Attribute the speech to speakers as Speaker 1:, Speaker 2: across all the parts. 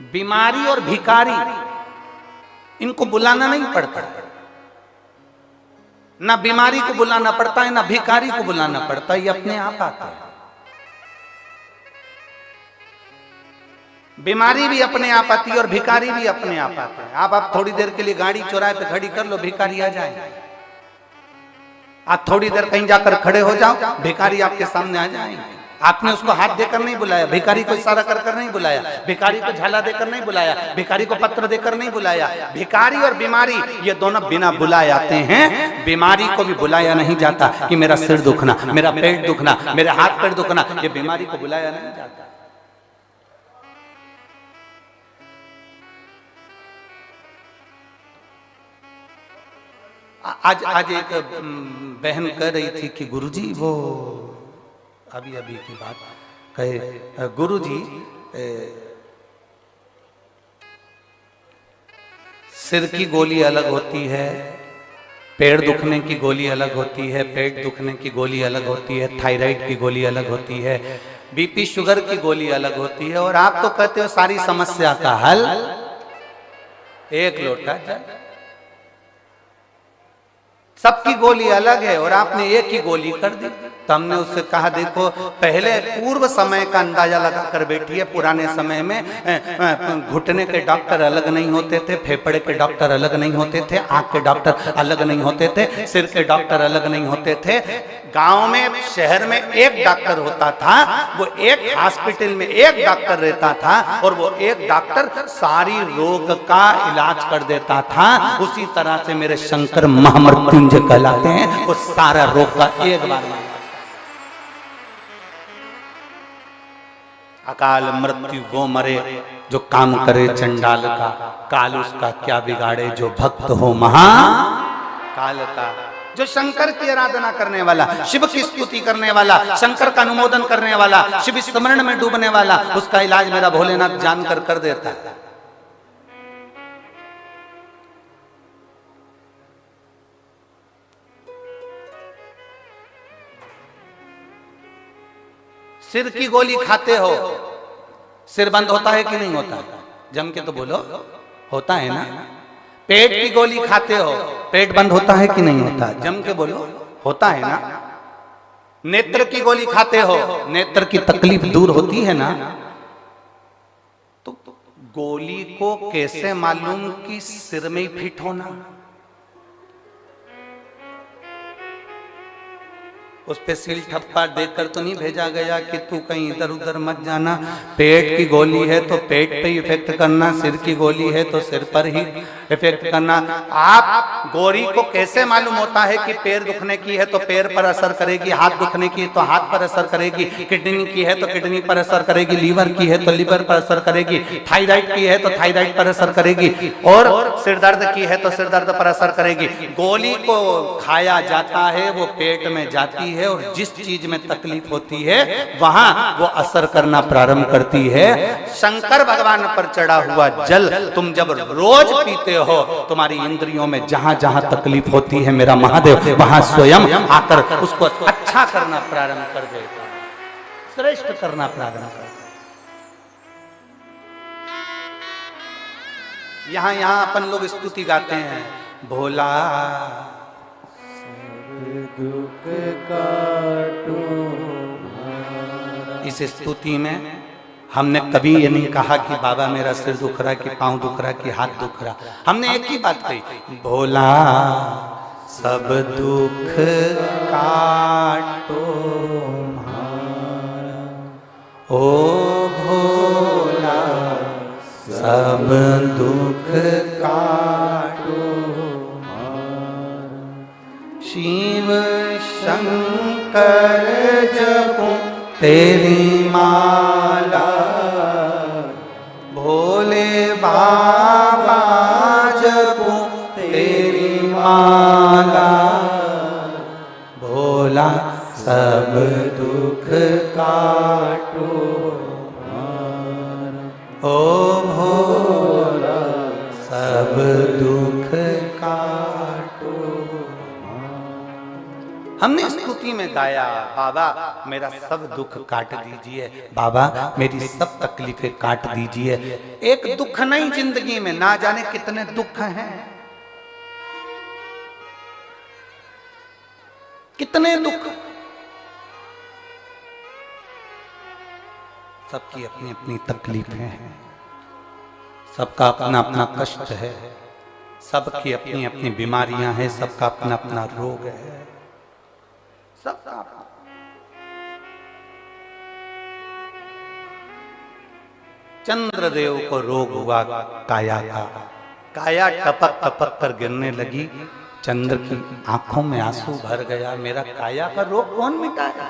Speaker 1: बीमारी और भिखारी इनको बुलाना नहीं पड़ता, ना बीमारी को बुलाना पड़ता है ना भिखारी को बुलाना पड़ता है, ये अपने आप आते हैं। बीमारी भी अपने आप आती है और भिखारी भी अपने आप आते हैं। आप थोड़ी देर के लिए गाड़ी चौराहे पे खड़ी कर लो, भिखारी आ जाए। आप थोड़ी देर कहीं जाकर खड़े हो जाओ, भिखारी आपके सामने आ जाएंगे। आपने उसको हाथ देकर नहीं बुलाया, भिखारी को इशारा कर कर नहीं बुलाया, भिखारी को झाला देकर नहीं बुलाया, भिखारी को पत्र देकर नहीं बुलाया। भिखारी और बीमारी ये दोनों बिना बुलाए आते हैं। बीमारी को भी बुलाया नहीं जाता कि मेरा सिर दुखना, मेरा पेट दुखना, मेरे हाथ पैर दुखना, ये बीमारी को बुलाया नहीं जाता। आज एक बहन कह रही थी कि गुरुजी, वो अभी की बात कहे, गुरुजी सिर की गोली अलग होती है, पेड़ दुखने की गोली अलग होती है, पेट दुखने की गोली अलग होती है, थायराइड की गोली अलग होती है, बीपी शुगर की गोली अलग होती है, और आप तो कहते हो सारी समस्या का हल एक लोटा जल। सबकी गोली अलग है और आपने एक ही गोली कर दी। तो हमने उससे कहा, देखो पहले पूर्व समय का अंदाजा लगा कर बैठिए। पुराने समय में घुटने के डॉक्टर अलग नहीं होते थे, फेफड़े के डॉक्टर अलग नहीं होते थे, आंख के डॉक्टर अलग नहीं होते थे, सिर के डॉक्टर अलग नहीं होते थे। गांव में, शहर में एक डॉक्टर होता था, वो एक हॉस्पिटल में एक डॉक्टर रहता था और वो एक डॉक्टर सारी रोग का इलाज कर देता था। उसी तरह से मेरे शंकर महामृत्युंजय कहलाते हैं, वो सारा रोग का एक बार अकाल मृत्यु वो मरे जो काम करे चंडाल का, काल उसका क्या बिगाड़े जो भक्त हो महा काल का। जो शंकर की आराधना करने वाला, शिव की स्तुति करने वाला, शंकर का अनुमोदन करने वाला, शिव स्मरण में डूबने वाला, उसका इलाज मेरा भोलेनाथ जानकर कर देता है। सिर की गोली खाते हो, सिर बंद होता है कि नहीं होता? जम के तो बोलो, होता है ना। पेट की गोली खाते हो, पेट बंद होता है कि नहीं होता? जम के बोलो, होता है ना। नेत्र की गोली खाते हो, नेत्र की तकलीफ दूर होती है ना। तो गोली को कैसे मालूम कि सिर में ही फिट होना? उस पे सील ठप्पा देकर तो नहीं भेजा गया कि तू कहीं इधर उधर मत जाना। पेट की गोली है तो पेट पे इफेक्ट करना, सिर की गोली है तो सिर पर ही इफेक्ट करना। आप गोली को कैसे मालूम होता है कि पैर दुखने की है तो पैर पर असर करेगी, हाथ दुखने की है तो हाथ पर असर करेगी, किडनी की है तो किडनी पर असर करेगी, लीवर की है तो लीवर पर असर करेगी, थायराइड की है तो थायराइड पर असर करेगी, और सिर दर्द की है तो सिर दर्द पर असर करेगी। गोली को खाया जाता है, वो पेट में जाती है और जिस चीज में तकलीफ होती है वहां वो असर करना प्रारंभ करती है। शंकर भगवान पर चढ़ा हुआ जल तुम जब रोज पीते हो, तुम्हारी इंद्रियों में जहां जहां तकलीफ होती है मेरा महादेव वहां स्वयं आकर उसको अच्छा करना प्रारंभ कर देता है, श्रेष्ठ करना प्रारंभ कर। यहां अपन लोग स्तुति गाते हैं, भोला दुख काटो। इस स्तुति में हमने कभी ये नहीं कहा कि बाबा मेरा सिर दुख रहा, कि पांव दुख रहा, कि हाथ दुख रहा। हमने एक ही बात कही, भोला सब दुख काटो ओ भोला सब दुख काटो। शिव शंकर जपो तेरी माला, भोले बाबा जपो तेरी माला, भोला सब दुख काटो ओ भोला सब दुख काटो। हमने स्तुति स्तुति में गाया, बाबा मेरा सब दुख काट दीजिए, बाबा मेरी सब तकलीफें काट दीजिए। एक दुख नहीं जिंदगी में, ना जाने कितने दुख हैं, कितने दुख। सबकी अपनी अपनी तकलीफें हैं, सबका अपना अपना कष्ट है, सबकी अपनी अपनी बीमारियां हैं, सबका अपना अपना रोग है, सबका अपना। चंद्रदेव को रोग हुआ काया का, काया टपक टपक कर गिरने लगी, चंद्र की आंखों में आंसू भर गया। मेरा काया का रोग कौन मिटाएगा?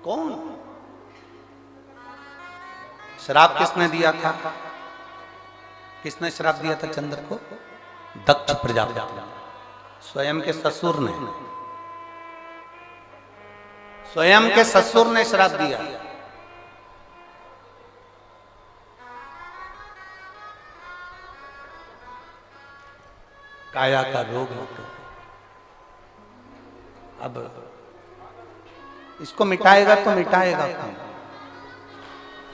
Speaker 1: कौन? श्राप किसने दिया था? किसने श्राप दिया था चंद्र को? दक्ष प्रजापति, स्वयं के ससुर ने, स्वयं के ससुर ने श्राप दिया। काया का रोग होता। अब इसको मिटाएगा तो मिटाएगा कौन?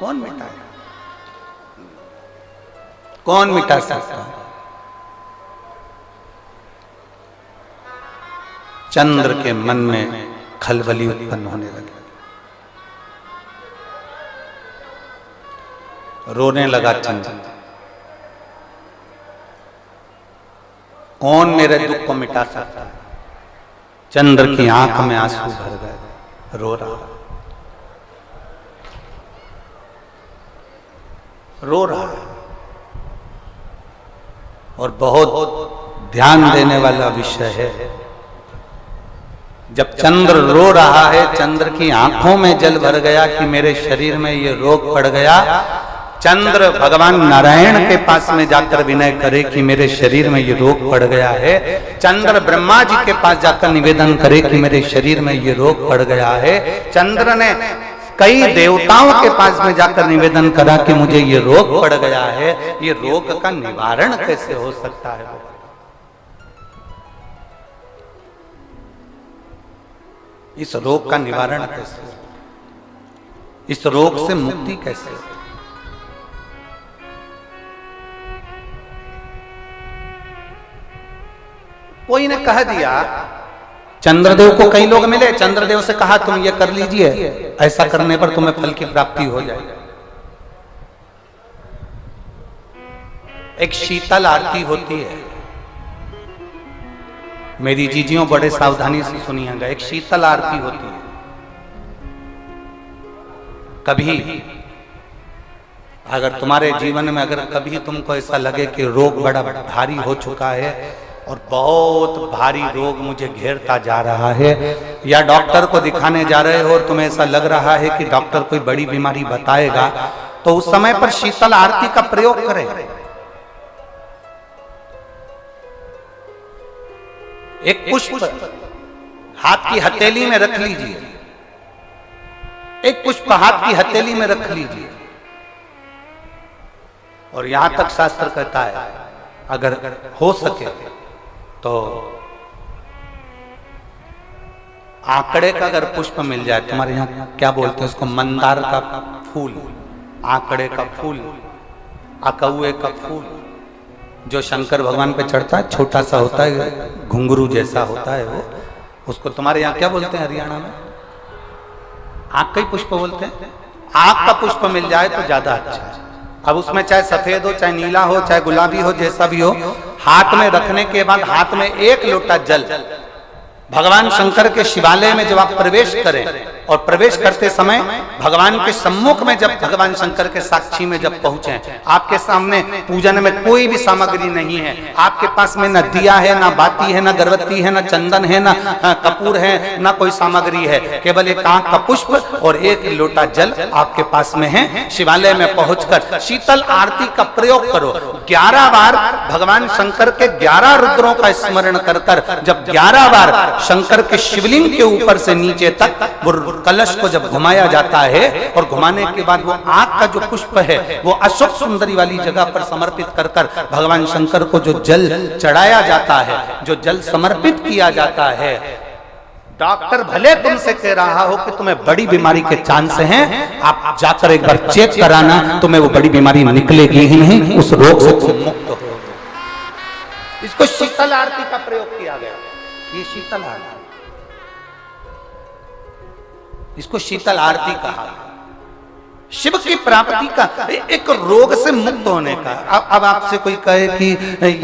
Speaker 1: कौन मिटाएगा? कौन मिटा सकता? चंद्र के मन में खलबली उत्पन्न होने लगी, रोने लगा चंद्र। कौन मेरे दुख को मिटा सकता है? चंद्र की आंख में आंसू भर गए, रो रहा, रो रहा। और बहुत ध्यान देने वाला विषय है, जब चंद्र रो रहा है, चंद्र की आंखों में जल भर गया कि मेरे शरीर में ये रोग पड़ गया। चंद्र भगवान नारायण के पास में जाकर विनय करे कि मेरे शरीर में ये रोग पड़ गया है। चंद्र ब्रह्मा जी के पास जाकर निवेदन करे कि मेरे शरीर में ये रोग पड़ गया है। चंद्र ने कई देवताओं के पास में जाकर निवेदन करा कि मुझे ये रोग पड़ गया है, ये रोग का निवारण कैसे हो सकता है? इस रोग का निवारण कैसे? इस रोग से मुक्ति कैसे? कोई ने कह दिया, चंद्रदेव को कई लोग मिले, चंद्रदेव से कहा तुम ये कर लीजिए, ऐसा करने पर तुम्हें फल की प्राप्ति हो जाएगी। एक शीतल आरती होती है, मेरी जीजियों बड़े सावधानी से सुनिएगा। एक शीतल आरती होती है। कभी अगर तुम्हारे जीवन में अगर कभी तुमको ऐसा लगे कि रोग बड़ा भारी हो चुका है और बहुत भारी रोग मुझे घेरता जा रहा है, या डॉक्टर को दिखाने जा रहे हो और तुम्हें ऐसा लग रहा है कि डॉक्टर कोई बड़ी बीमारी बताएगा, तो उस समय पर शीतल आरती का प्रयोग करें। एक पुष्प हाथ की हथेली में रख लीजिए, एक पुष्प हाथ की हथेली में रख लीजिए, और यहां तक शास्त्र कहता है अगर हो सके तो आंकड़े का अगर पुष्प मिल जाए, तुम्हारे यहाँ क्या बोलते हैं उसको, मंदार का फूल, आंकड़े का फूल, अकौए का फूल, जो शंकर भगवान पे चढ़ता है, छोटा सा होता है, घुंघरू जैसा होता है वो, उसको तुम्हारे यहाँ क्या बोलते हैं हरियाणा में? आंख का ही पुष्प बोलते हैं। आंख का पुष्प मिल जाए तो ज्यादा अच्छा है। अब उसमें चाहे सफेद हो, चाहे नीला हो, चाहे गुलाबी हो, जैसा भी हो, हाथ में रखने के बाद हाथ में एक लोटा जल, भगवान शंकर के शिवालय में जब आप प्रवेश करें और प्रवेश करते समय भगवान के सम्मुख में जब भगवान शंकर के साक्षी में जब पहुंचे, आपके सामने पूजन में कोई भी सामग्री नहीं है, आपके पास में न दिया है, न बाती है, न गर्भवती है, न चंदन है, न कपूर है, न कोई सामग्री है, केवल एक आंख का पुष्प और एक लोटा जल आपके पास में है। शिवालय में पहुंचकर शीतल आरती का प्रयोग करो। 11 बार भगवान शंकर के 11 रुद्रों का स्मरण कर कर जब 11 बार शंकर के शिवलिंग के ऊपर से नीचे तक वो कलश को जब घुमाया जाता है और घुमाने के बाद वो आग का जो पुष्प है वो अशोक सुंदरी वाली जगह पर समर्पित कर कर भगवान शंकर को जो जल चढ़ाया जाता है, जो जल समर्पित किया जाता है, डॉक्टर भले तुमसे कह रहा हो कि तुम्हें बड़ी बीमारी के चांस हैं, आप जाकर एक बार चेक कराना, तुम्हें वो बड़ी बीमारी निकलेगी ही नहीं, उस रोग से तुम मुक्त हो। इसको शीतल आरती का प्रयोग किया गया। ये शीतल आरती, इसको शीतल आरती कहा। शिव की प्राप्ति का, एक रोग से मुक्त होने का। अब आपसे कोई कहे कि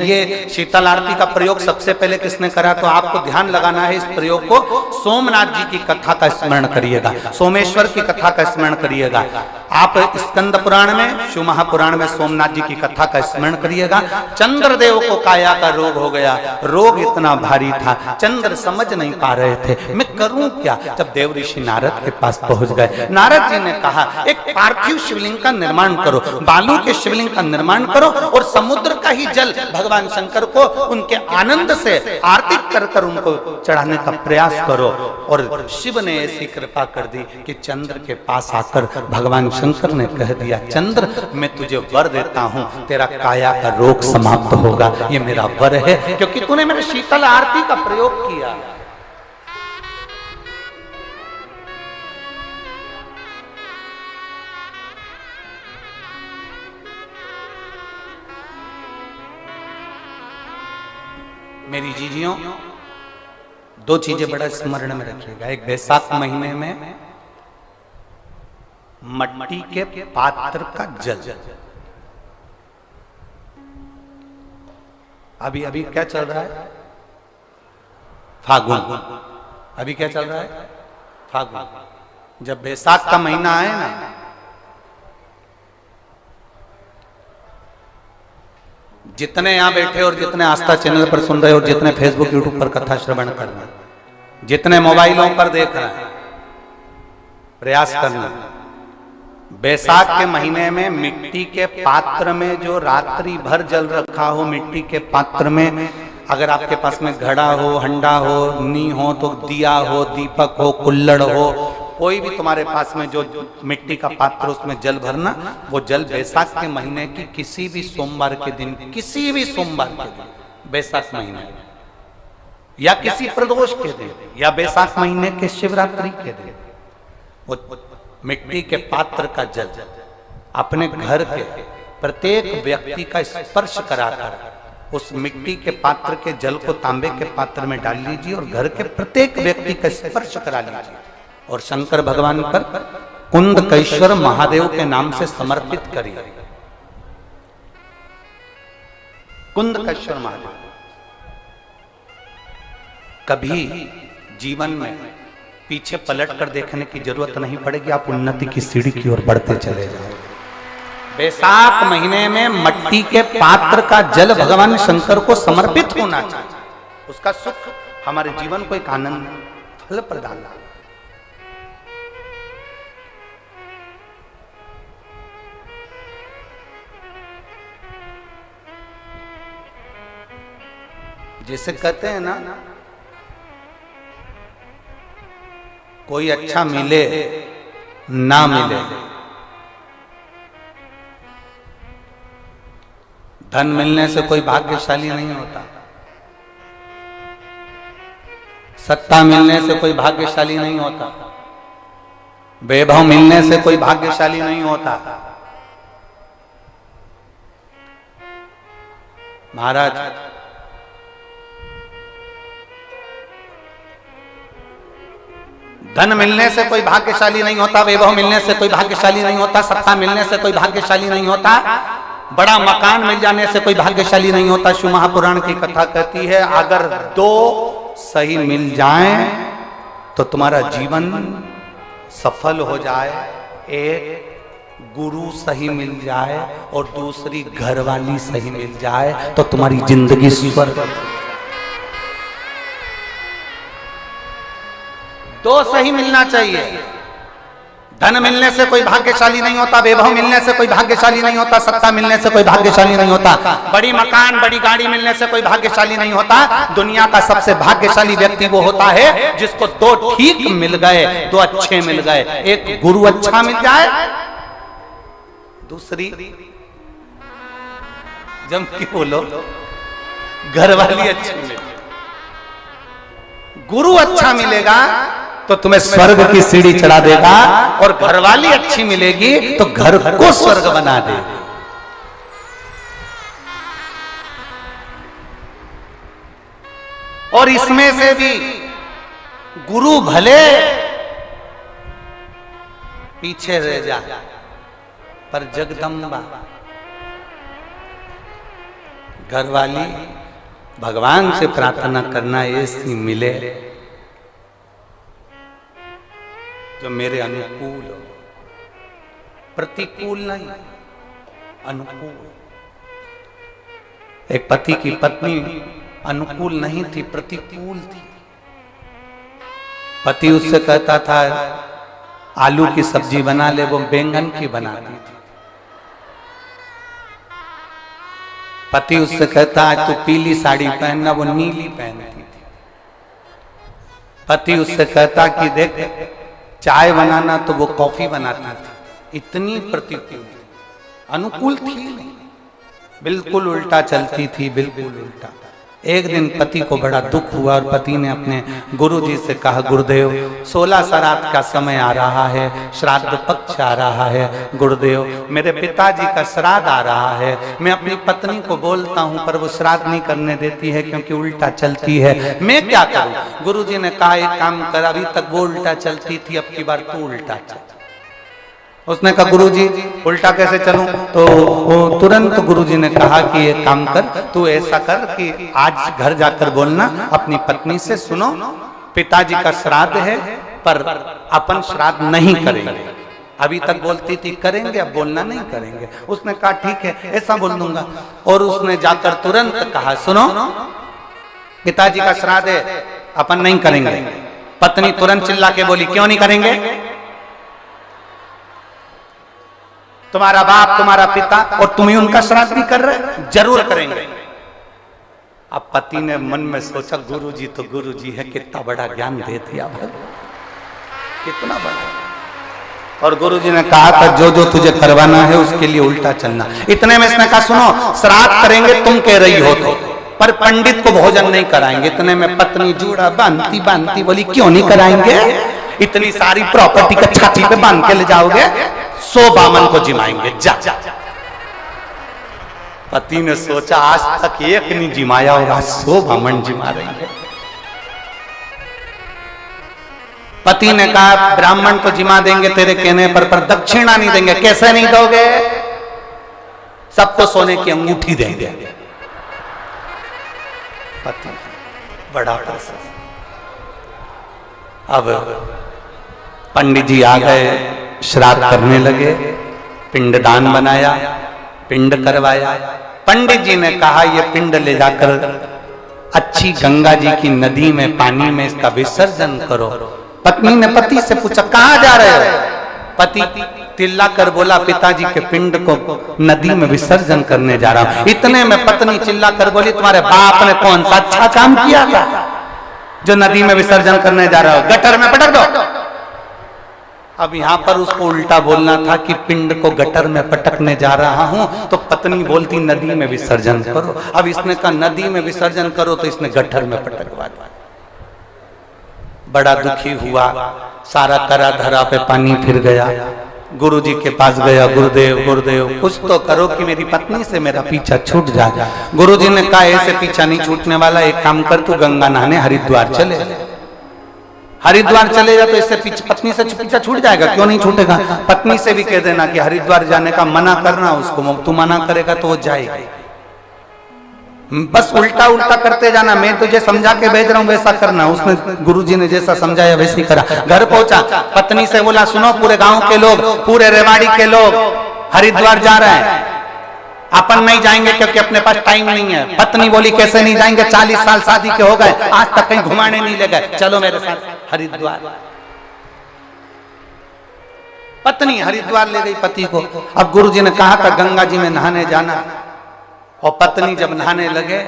Speaker 1: ये शीतल आरती का प्रयोग सबसे पहले किसने करा, तो आपको ध्यान लगाना है इस प्रयोग को। सोमनाथ जी की कथा का स्मरण करिएगा, सोमेश्वर की कथा का स्मरण करिएगा। आप स्कंद पुराण में, शिव महापुराण में सोमनाथ जी की कथा का स्मरण करिएगा। चंद्रदेव को काया का रोग हो गया, रोग इतना भारी था, चंद्र समझ नहीं पा रहे थे मैं करूं क्या। जब देव ऋषि नारद के पास पहुंच गए, नारद जी ने कहा एक पार्थिव शिवलिंग का निर्माण करो, बालू के शिवलिंग का निर्माण करो और समुद्र का ही जल भगवान शंकर को उनके आनंद से आरती कर कर उनको चढ़ाने का प्रयास करो। और शिव ने ऐसी कृपा कर दी कि चंद्र के पास आकर भगवान शंकर ने कह दिया, चंद्र मैं तुझे वर देता हूं, तेरा काया का रोग समाप्त होगा, ये मेरा वर है क्योंकि तूने मेरे शीतल आरती का प्रयोग किया। मेरी जीजियों, दो चीजें बड़ा स्मरण में रखिएगा। एक, बैसाख महीने में मट्टी के पात्र का जल, अभी अभी क्या चल रहा है, फागुन, अभी क्या चल रहा है, फागुन। जब बैसाख का महीना आए ना, जितने यहां बैठे और जितने आस्था चैनल पर सुन रहे और जितने फेसबुक यूट्यूब पर कथा श्रवण कर रहे, जितने मोबाइलों पर देख रहे हैं, प्रयास करना, बैसाख के महीने में मिट्टी के पात्र में जो रात्रि भर जल रखा हो, मिट्टी के पात्र में, अगर आपके पास में घड़ा हो, हंडा हो, नी हो, तो दिया हो, दीपक हो, कुल्लड़ हो, कोई भी तुम्हारे पास में जो मिट्टी का पात्र, उसमें जल भरना। वो जल बैसाख के महीने की किसी भी सोमवार के दिन, किसी भी सोमवार के दिन, बैसाख महीने या किसी प्रदोष के दिन या बैसाख महीने के शिवरात्रि के दिन, वो मिट्टी के पात्र का जल अपने घर के प्रत्येक व्यक्ति का स्पर्श कराकर उस मिट्टी के पात्र के जल को तांबे के पात्र में डाल लीजिए और घर के प्रत्येक व्यक्ति का स्पर्श करा लीजिए और शंकर भगवान पर कुंदकेश्वर महादेव के नाम से समर्पित करिए। कुंदकेश्वर महादेव, कभी जीवन में पीछे पलट कर देखने की जरूरत नहीं पड़ेगी, आप उन्नति की सीढ़ी की ओर बढ़ते चले जाओगे। बैसाख महीने में मट्टी के पात्र का जल भगवान शंकर को समर्पित होना चाहिए, उसका सुख हमारे जीवन को एक आनंद फल प्रदान। जैसे कहते हैं ना, कोई अच्छा मिले ना मिले, धन मिलने से कोई भाग्यशाली नहीं होता, सत्ता मिलने से कोई भाग्यशाली नहीं होता, वैभव मिलने से कोई भाग्यशाली नहीं होता। महाराज, धन मिलने से कोई भाग्यशाली नहीं होता, वैभव मिलने से कोई भाग्यशाली नहीं होता, सत्ता मिलने से कोई भाग्यशाली नहीं होता, बड़ा मकान मिल जाने से कोई भाग्यशाली नहीं होता। शिव महापुराण की कथा कहती है, अगर दो सही मिल जाएं तो तुम्हारा जीवन सफल हो जाए, एक गुरु सही मिल जाए और दूसरी घरवाली सही मिल जाए तो तुम्हारी जिंदगी स्वर्ग। दो सही मिलना चाहिए, धन मिलने से कोई भाग्यशाली नहीं होता, वैभव मिलने से कोई भाग्यशाली नहीं होता, सत्ता मिलने से कोई भाग्यशाली नहीं होता, बड़ी मकान बड़ी गाड़ी मिलने से कोई भाग्यशाली नहीं होता। दुनिया का सबसे भाग्यशाली व्यक्ति वो होता है जिसको दो ठीक मिल गए, दो अच्छे मिल गए। एक गुरु अच्छा मिल जाए, दूसरी जम के बोलो घर वाली अच्छी मिले। गुरु अच्छा मिलेगा तो तुम्हें स्वर्ग की सीढ़ी चढ़ा देगा, और घरवाली अच्छी मिलेगी तो घर को स्वर्ग बना देगी। और इसमें से भी गुरु भले पीछे रह जाए, पर जगदम्बा घरवाली भगवान से प्रार्थना करना ऐसी मिले जो मेरे अनुकूल हो, प्रतिकूल नहीं, अनुकूल। एक पति की पत्नी अनुकूल नहीं थी, प्रतिकूल थी। पति उससे कहता था आलू की सब्जी बना ले, वो बैंगन की बनाती थी। पति उससे कहता है तू पीली साड़ी पहनना, वो नीली पहनती थी। पति उससे कहता कि देख चाय बनाना, तो वो कॉफी बनाती थी। इतनी प्रतिकूल, अनुकूल थी नहीं, बिल्कुल उल्टा चलती थी, बिल्कुल उल्टा। एक दिन पति को बड़ा दुख हुआ और पति ने अपने गुरुजी से कहा, गुरुदेव 16 श्राद्ध का समय आ रहा है, श्राद्ध पक्ष आ रहा है, गुरुदेव मेरे पिताजी का श्राद्ध आ रहा है। मैं अपनी पत्नी को बोलता हूँ पर वो श्राद्ध नहीं करने देती है क्योंकि उल्टा चलती है, मैं क्या करूँ? गुरुजी ने कहा एक काम कर, अभी तक वो उल्टा चलती थी, अब की बार तू उल्टा चल। उसने कहा गुरुजी उल्टा कैसे चलूं? तो वो तुरंत गुरुजी ने कहा कि एक काम कर, तू ऐसा कर कि आज घर जाकर बोलना अपनी पत्नी से, सुनो पिताजी का श्राद्ध है पर अपन श्राद्ध नहीं करेंगे। अभी तक बोलती थी करेंगे, अब बोलना नहीं करेंगे। उसने कहा ठीक है ऐसा बोल दूंगा। और उसने जाकर तुरंत कहा सुनो पिताजी का श्राद्ध है, अपन नहीं करेंगे। पत्नी तुरंत चिल्ला के बोली क्यों नहीं करेंगे? तुम्हारा बाप तुम्हारा पिता और तुम ही उनका श्राद्ध भी कर रहे, जरूर करेंगे। अब पति ने मन में सोचा गुरुजी तो गुरुजी है, कितना बड़ा ज्ञान दे दिया, कितना बड़ा। और गुरुजी ने कहा था जो जो तुझे करवाना है उसके लिए उल्टा चलना। इतने में इसने कहा सुनो श्राद्ध करेंगे तुम कह रही हो तो, पर पंडित को भोजन नहीं कराएंगे। इतने में पत्नी जूड़ा बांधती बांधती बोली क्यों नहीं कराएंगे? इतनी सारी प्रॉपर्टी का छाती पे बांध के ले जाओगे, 100 बामन को जिमाएंगे जा। पति ने सोचा आज तक एक नहीं जिमाया और आज 100 बामन जिमा रही है। पति ने कहा ब्राह्मण को जिमा देंगे तेरे कहने पर दक्षिणा नहीं देंगे। कैसे नहीं दोगे? सबको सोने की अंगूठी देंगे। पति बड़ा प्रसन्न। अब पंडित जी आ गए, श्राद्ध करने लगे, पिंडदान बनाया, पिंड करवाया। पंडित जी ने कहा ये पिंड ले जाकर अच्छी गंगा जी की नदी में पानी में इसका विसर्जन करो। पत्नी ने पति से पूछा कहाँ जा रहे हो? पति तिल्ला कर बोला पिताजी के पिंड को नदी में विसर्जन करने जा रहा हूं। इतने में पत्नी चिल्ला कर बोली तुम्हारे बाप ने कौन सा अच्छा काम किया था जो नदी में विसर्जन करने जा रहा हो? गटर में पटक दो। अब यहां पर उसको उल्टा बोलना था कि पिंड को गटर में पटकने जा रहा हूं, तो पत्नी बोलती नदी में विसर्जन करो। अब इसने कहा नदी में विसर्जन करो, तो इसने गटर में पटकवा दिया। बड़ा दुखी हुआ, सारा करा धरा पे पानी फिर गया। गुरुजी के पास गया, गुरुदेव गुरुदेव कुछ तो करो कि मेरी पत्नी से मेरा पीछा छूट जाए। गुरुजी ने कहा ऐसे पीछा नहीं छूटने वाला, एक काम कर तू गंगा नहाने हरिद्वार चले जा। हरिद्वार चले जा तो इससे पत्नी से पीछा छूट जाएगा। क्यों नहीं छूटेगा? पत्नी से भी कह देना कि हरिद्वार जाने का मना करना उसको, तू मना करेगा तो वो जाएगी। बस उल्टा उल्टा करते जाना, मैं तुझे समझा के भेज रहा हूँ वैसा करना। उसने गुरुजी ने जैसा समझाया वैसे ही करा। घर पहुंचा, पत्नी से बोला सुनो पूरे गांव के लोग, पूरे रेवाड़ी के लोग हरिद्वार जा रहे हैं, अपन नहीं जाएंगे क्योंकि अपने पास टाइम नहीं है। पत्नी बोली कैसे नहीं जाएंगे? 40 साल शादी के हो गए, आज तक कहीं घुमाने नहीं ले गए, चलो मेरे साथ हरिद्वार। पत्नी हरिद्वार ले गई पति को। अब गुरुजी ने कहा था गंगा जी में नहाने जाना, और पत्नी जब नहाने लगे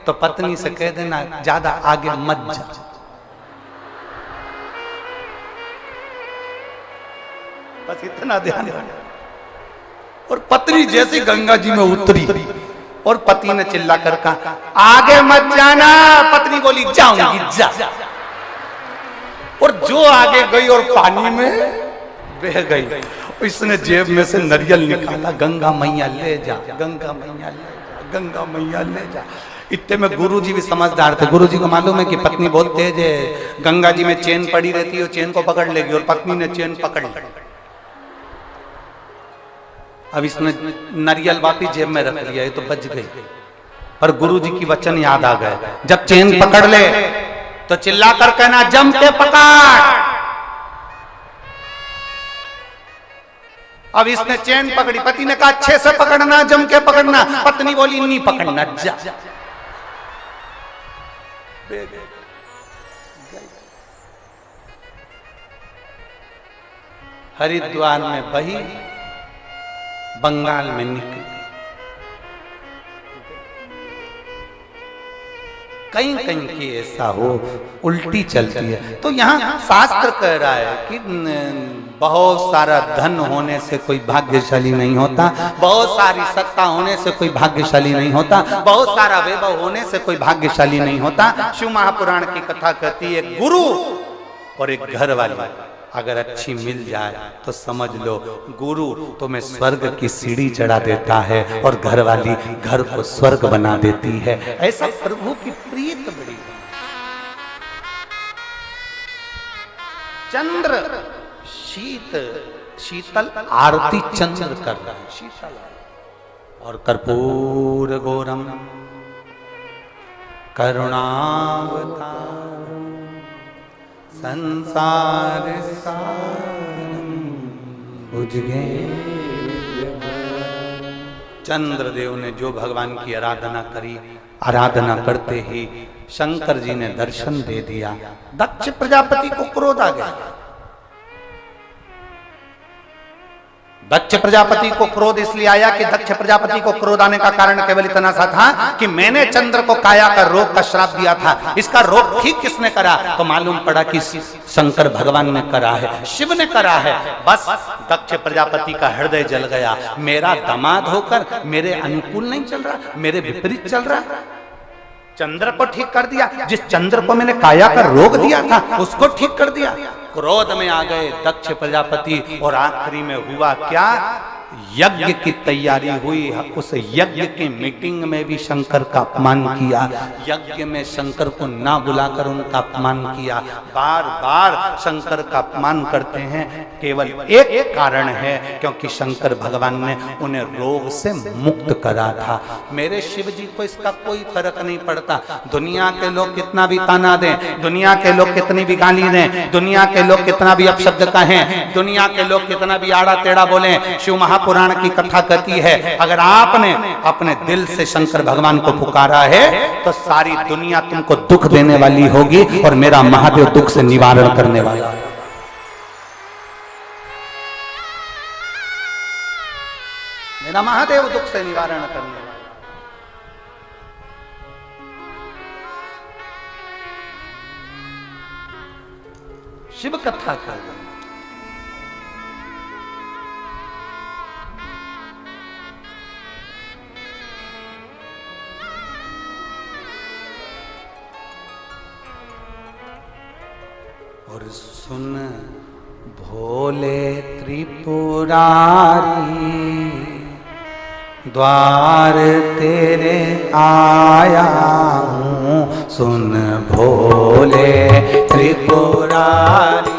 Speaker 1: तो पत्नी से कह देना ज्यादा आगे मत जा। बस इतना ध्यान रखना। और पत्नी जैसी गंगा जी में उतरी और पति ने चिल्ला कर कहा आगे मत जाना। पत्नी बोली जाऊंगी जा। और जो आगे गई और पानी में बह गई। इसने जेब में से नारियल निकाला, गंगा मैया ले जा, गंगा मैया ले जा, गंगा मैया ले जा। इतने में गुरुजी भी समझदार थे। गुरुजी को मालूम है कि पत्नी बहुत तेज है, गंगा जी में चेन पड़ी रहती है, चेन को पकड़ लेगी, और पत्नी ने चेन पकड़ ली। अब इसने नारियल वापस जेब में रख लिया, ये तो बच गई। पर गुरुजी की वचन याद आ गए, जब चेन पकड़ ले तो चिल्लाकर कहना जम के पकड़। अब इसने चेन पकड़ी, पति ने कहा अच्छे से पकड़ना, जम के पकड़ना। पत्नी बोली नहीं पकड़ना जा। हरिद्वार में बही, बंगाल में निकली। कहीं कहीं की ऐसा हो उल्टी चलती है। तो यहाँ शास्त्र कह रहा है कि बहुत सारा धन होने से कोई भाग्यशाली नहीं होता, बहुत सारी सत्ता होने से कोई भाग्यशाली नहीं होता, बहुत सारा वैभव होने से कोई भाग्यशाली नहीं होता। शिव महापुराण की कथा कहती है गुरु और एक घर वाली अगर अच्छी मिल जाए तो समझ लो गुरु तुम्हें स्वर्ग की सीढ़ी चढ़ा देता है और घर वाली घर को स्वर्ग बना देती है। ऐसा प्रभु की प्रीत बड़ी। चंद्र शीतल आरती चंद्र कर रहा है, शीतल। और कर्पूर गौरम करुणावतार संसार सारम भुजगे। चंद्रदेव ने जो भगवान की आराधना करी, आराधना करते ही शंकर जी ने दर्शन दे दिया। दक्ष प्रजापति को क्रोध आ गया। दक्ष प्रजापति को क्रोध इसलिए आया कि दक्ष प्रजापति को क्रोध आने का कारण केवल इतना सा था कि मैंने चंद्र को काया का रोग का श्राप दिया था, इसका रोग ठीक किसने करा? तो मालूम पड़ा कि शंकर भगवान ने करा है, शिव ने करा है। बस दक्ष प्रजापति का हृदय जल गया। मेरा दामाद होकर मेरे अनुकूल नहीं चल रहा, मेरे विपरीत चल रहा। चंद्र को ठीक कर दिया, जिस चंद्र को मैंने काया का रोग दिया था उसको ठीक कर दिया। क्रोध में आ गए दक्ष प्रजापति और आखिरी में हुआ क्या? यज्ञ की तैयारी हुई। उस यज्ञ की मीटिंग में भी शंकर का अपमान किया। यज्ञ में शंकर को ना बुलाकर उनका अपमान किया। बार बार शंकर का अपमान करते हैं, केवल एक कारण है, क्योंकि शंकर भगवान ने उन्हें रोग से मुक्त करा था। मेरे शिव जी को इसका कोई फर्क नहीं पड़ता। दुनिया के लोग कितना भी ताना दें, दुनिया के लोग कितनी भी गाली दें, दुनिया के लोग कितना भी अपशब्द कहें, दुनिया के लोग कितना भी आड़ा टेढ़ा बोलें, शिव महापुराण की कथा कहती है अगर आपने अपने दिल से शंकर भगवान को पुकारा है तो सारी दुनिया तुमको दुख देने वाली होगी और मेरा महादेव दुख से निवारण करने वाला है। मेरा महादेव दुख से निवारण करने वाला। शिव कथा कर और सुन भोले त्रिपुरारी द्वार तेरे आया हूँ। सुन भोले त्रिपुरारी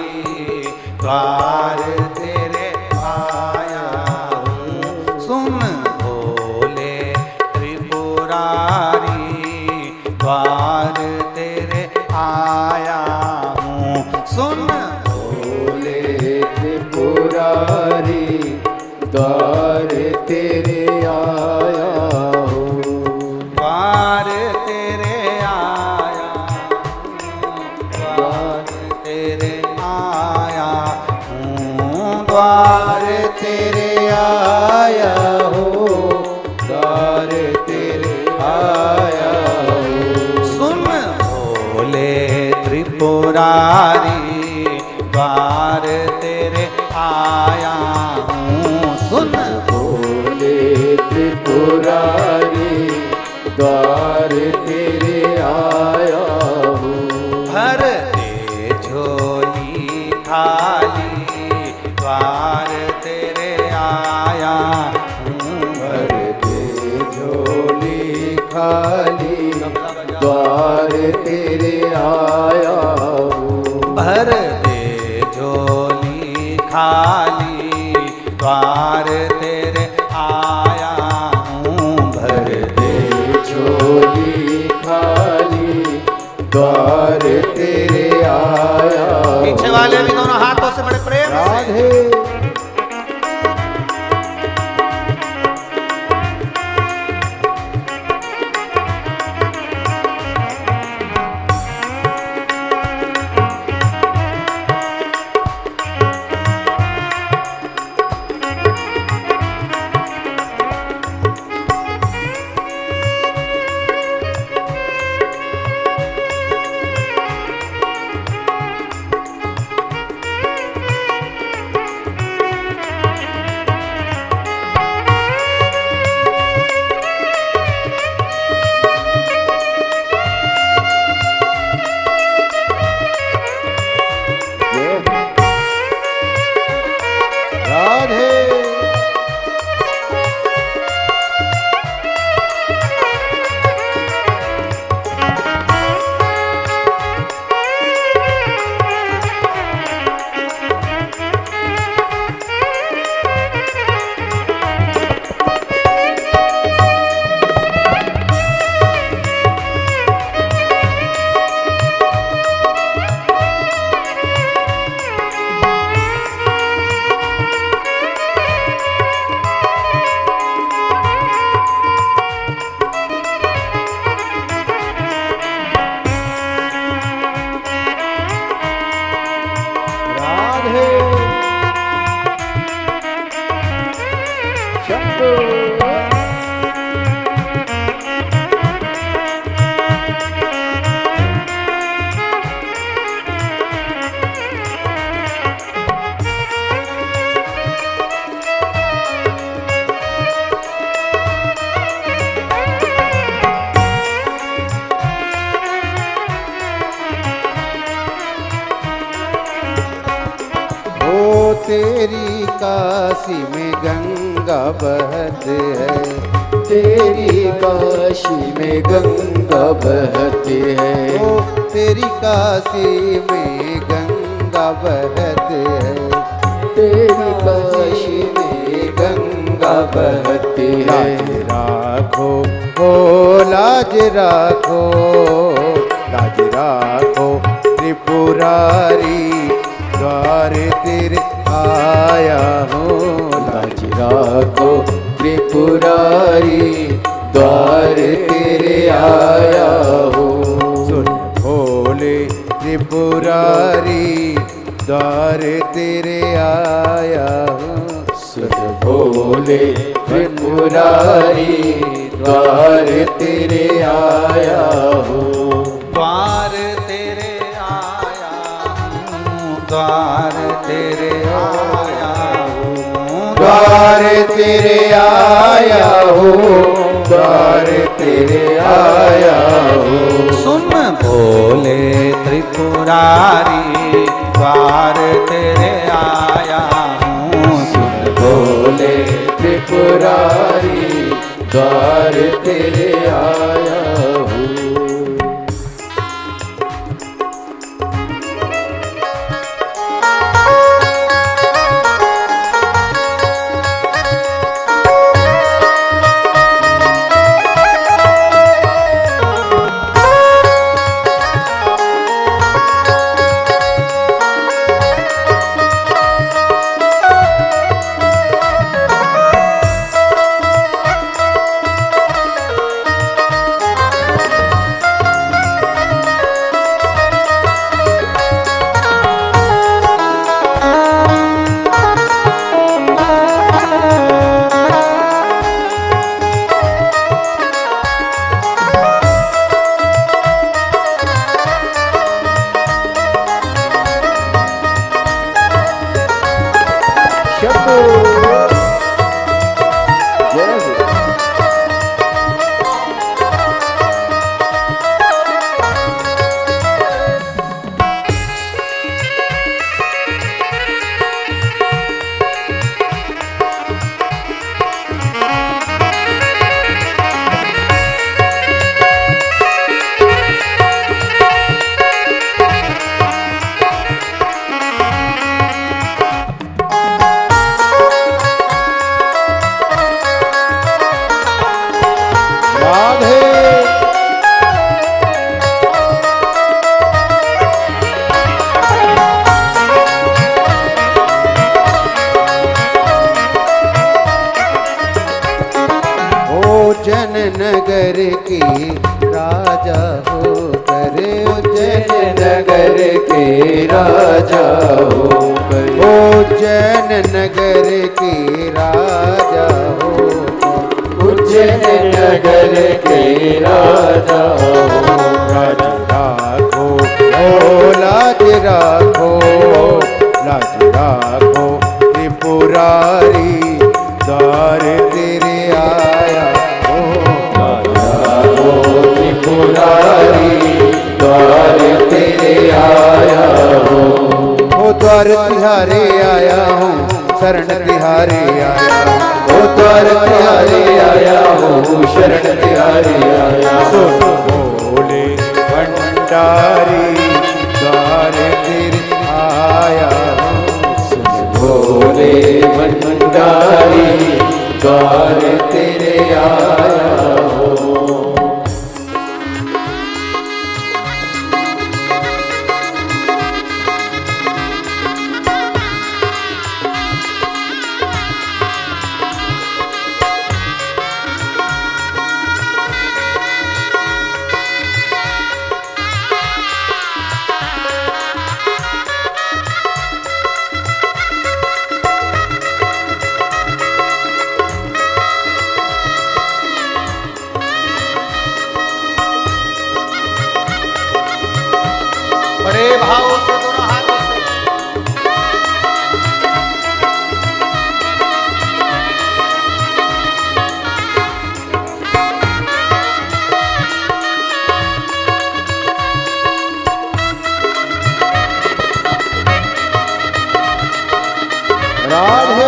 Speaker 1: द्वार तेरे आया हूँ। सुन भोले त्रिपुरारी द्वार तेरे आया हूँ। सुन
Speaker 2: भोले त्रिपुरारी द्वार तेरे आया हूँ।
Speaker 1: द्वार तेरे आया, द्वार तेरे आया हूँ। द्वार
Speaker 2: तेरे आया हूँ, द्वार तेरे आया हूँ।
Speaker 1: सुन भोले त्रिपुरारी द्वार तेरे आया हूँ। सुन
Speaker 2: भोले त्रिपुरारी द्वार तेरे आया हूँ।
Speaker 1: भर दे झोली खाली द्वार तेरे आया हूँ।
Speaker 2: भर दे झोली खाली द्वार तेरे आया हूँ।
Speaker 1: भर दे झोली खाली द्वार तेरे आया हूँ।
Speaker 2: भर दे झोली खाली द्वार तेरे आया हूँ।
Speaker 1: पीछे वाले भी दोनों हाथों से बड़े प्रेम से
Speaker 2: राधे राधे राधे शंभो ओ तेरी काशी में गंगा बहती है, तेरी काशी में गंगा बहती है। ओ तेरी काशी में गंगा बहती है, तेरी काशी में गंगा बहती है। लाज राखो ओ लाज राखो, लाज राखो त्रिपुरारी द्वार तेरे आया हूँ। लाज राखो त्रिपुरारी द्वार तेरे आया हूँ। सुन भोले त्रिपुरारी द्वार तेरे आया हूँ। सुन भोले त्रिपुरारी द्वार तेरे आया हूँ।
Speaker 1: द्वार तेरे आया हूँ। द्वार तेरे आया हूँ।
Speaker 2: द्वार तेरे आया हूँ, द्वार तेरे आया हूँ।
Speaker 1: सुन भोले त्रिपुरारी द्वार तेरे आया हूँ।
Speaker 2: सुन भोले त्रिपुरारी द्वार तेरे आया हूँ। उज्जैन नगर की राजा होकर, उज्जैन नगर के राजा होकर, उज्जैन नगर के राजा होकर, उज्जैन नगर के राजा हो। राज राखो ओ लाज राखो, लाज राखो त्रिपुरारी, द्वार तेरे आया हो। लाज राखो त्रिपुरारी, द्वार तेरे आया हो। ओ द्वार तिहारे आया हूँ, शरण तिहारे आया हूँ, ओ द्वार तिहारे आया हूँ, शरण तिहारे आया हूँ। बोले भंडारी, द्वार तेरे आया हूँ, भोले भंडारी, द्वार तेरे आया हो।
Speaker 1: बड़े भाव से दोनों हाथों से
Speaker 2: राधे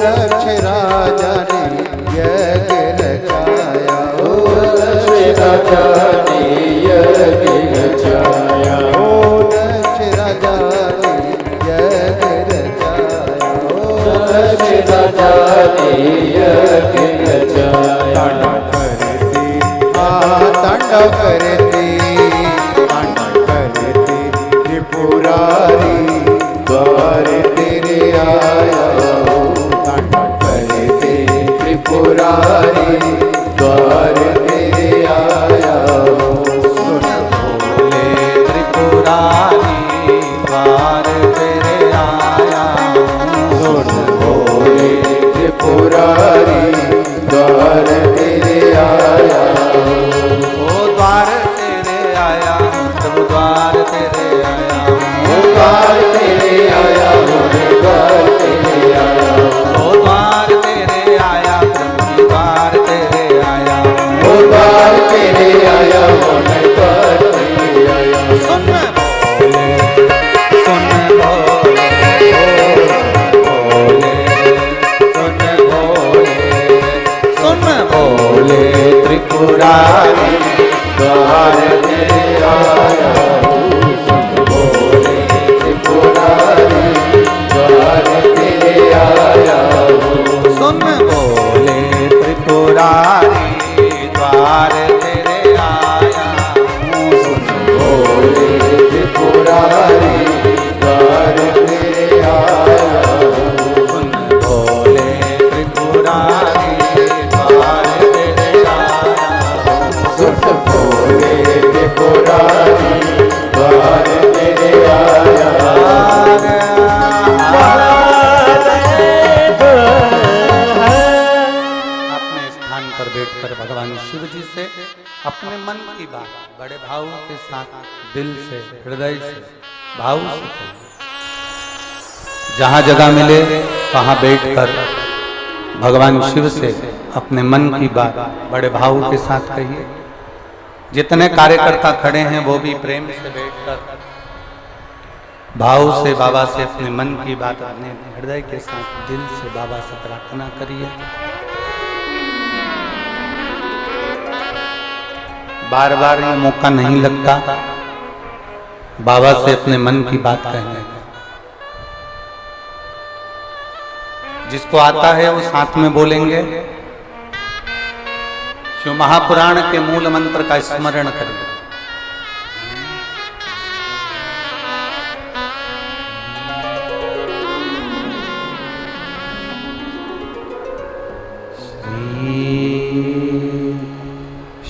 Speaker 2: दक्ष राजा ने यज्ञ रचाया, ओ दक्ष राजा ने यज्ञ रचाया, ओ दक्ष राजा ने यज्ञ रचाया, ओ दक्ष राजा ने यज्ञ रचाया। तांडव करती तांडव करती त्रिपुरारी, द्वार तेरे आया हो। त्रिपुरारी, द्वार तेरे आया हो।
Speaker 1: सुन भोले त्रिपुरारी, द्वार तेरे आया हूँ।
Speaker 2: सुन भोले त्रिपुरारी, द्वार तेरे आया हो।
Speaker 1: ओ द्वार तेरे आया प्रभु, द्वार तेरे आया
Speaker 2: ओ द्वार तेरे आया हो, द्वार तेरे आया हो।
Speaker 1: ओ द्वार तेरे आया प्रभु, द्वार तेरे आया
Speaker 2: ओ द्वार तेरे आया हो, द्वार तेरे आया हो।
Speaker 1: सुन भोले, सुन भोले, भोले, सुन भोले, सुन भोले त्रिपुरारी,
Speaker 2: द्वार तेरे आया हो।
Speaker 1: मन की बात बड़े भाव के साथ दिल से हृदय से भाव से कहिए। जहां जगह मिले वहां बैठकर भगवान शिव से अपने मन की बात बड़े भाव के साथ कहिए। जितने कार्यकर्ता खड़े हैं वो भी प्रेम से बैठकर भाव से बाबा से अपने मन की बात अपने हृदय के साथ दिल से बाबा से प्रार्थना करिए। बार बार ये मौका नहीं लगता बाबा से अपने मन की बात कहने का। जिसको आता है वो साथ में बोलेंगे। शिव महापुराण के मूल मंत्र का स्मरण करें।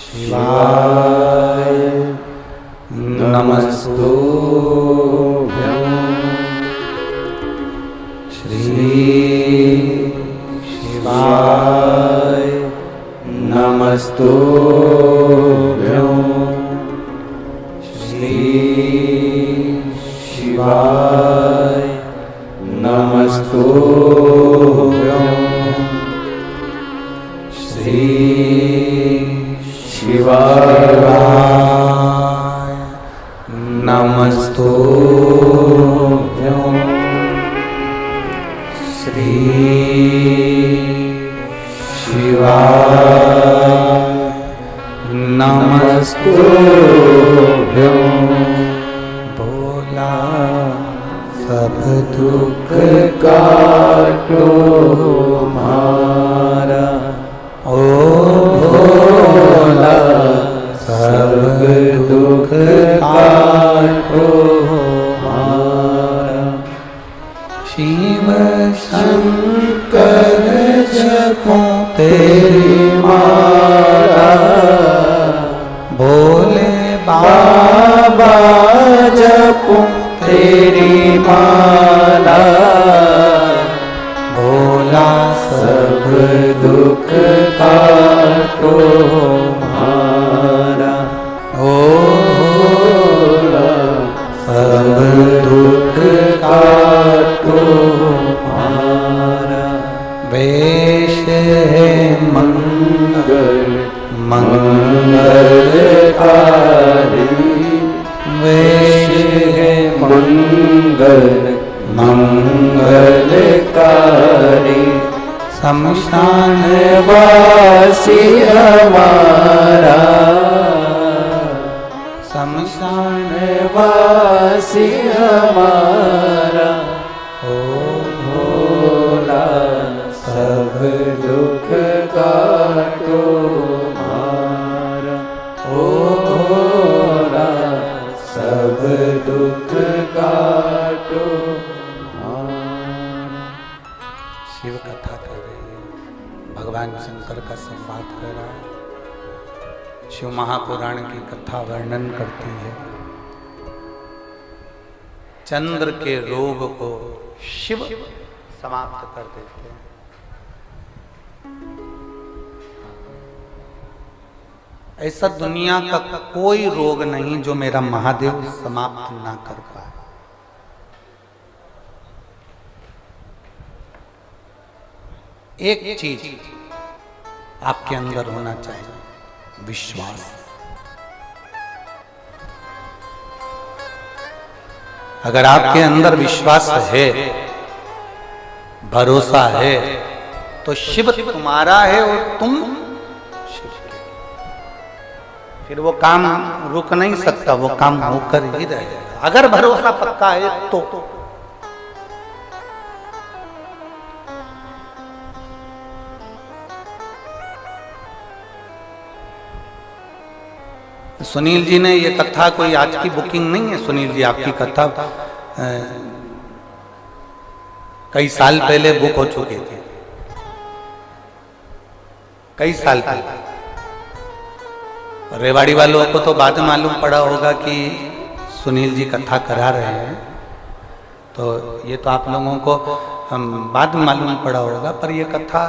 Speaker 2: शिवाय नमस्तुभ्यं श्री शिवाय नमस्तुभ्यं श्री शिवाय नमस्तुभ्यं श्री शिवाय नमस्तुभ्यं श्री शिवाय नमस्तुभ्यं। भोला सब दुख काटो हमारा, ओ भोला सब दुख काटो हमारा। शिव शंकर जपो तेरी माला, भोले बाबा जपो तेरी माला। भोला सब दुख काटो हमारा, ओ भोला सब दुख काटो हमारा। वेश है मंगल मंगलकारी, वेश है मंगल मंगलकारी। शमशान वासी हमारा, शमशान वासी हमारा। ओ भोला सब दुख काटो हमारा, ओ भोला सब दुख काटो हमारा। शिव कथा कर रही है, भगवान शंकर का संवाद कर रहा है। शिव महापुराण की कथा वर्णन करती है चंद्र के रोग को शिव समाप्त कर देते हैं। ऐसा दुनिया का कोई रोग नहीं जो मेरा महादेव समाप्त ना कर पाए। एक चीज आपके अंदर होना चाहिए, विश्वास। अगर आपके अंदर विश्वास है, भरोसा है, तो शिव तुम्हारा है और तुम शिव के। फिर वो काम रुक नहीं सकता, वो काम होकर ही रहेगा अगर भरोसा पक्का है तो। सुनील जी ने ये कथा कोई आज की बुकिंग नहीं है। सुनील जी आपकी कथा कई साल पहले बुक हो चुकी थी, कई साल पहले। रेवाड़ी वालों को तो बाद में मालूम पड़ा होगा कि सुनील जी कथा करा रहे हैं, तो ये तो आप लोगों को बाद में मालूम पड़ा होगा, पर ये कथा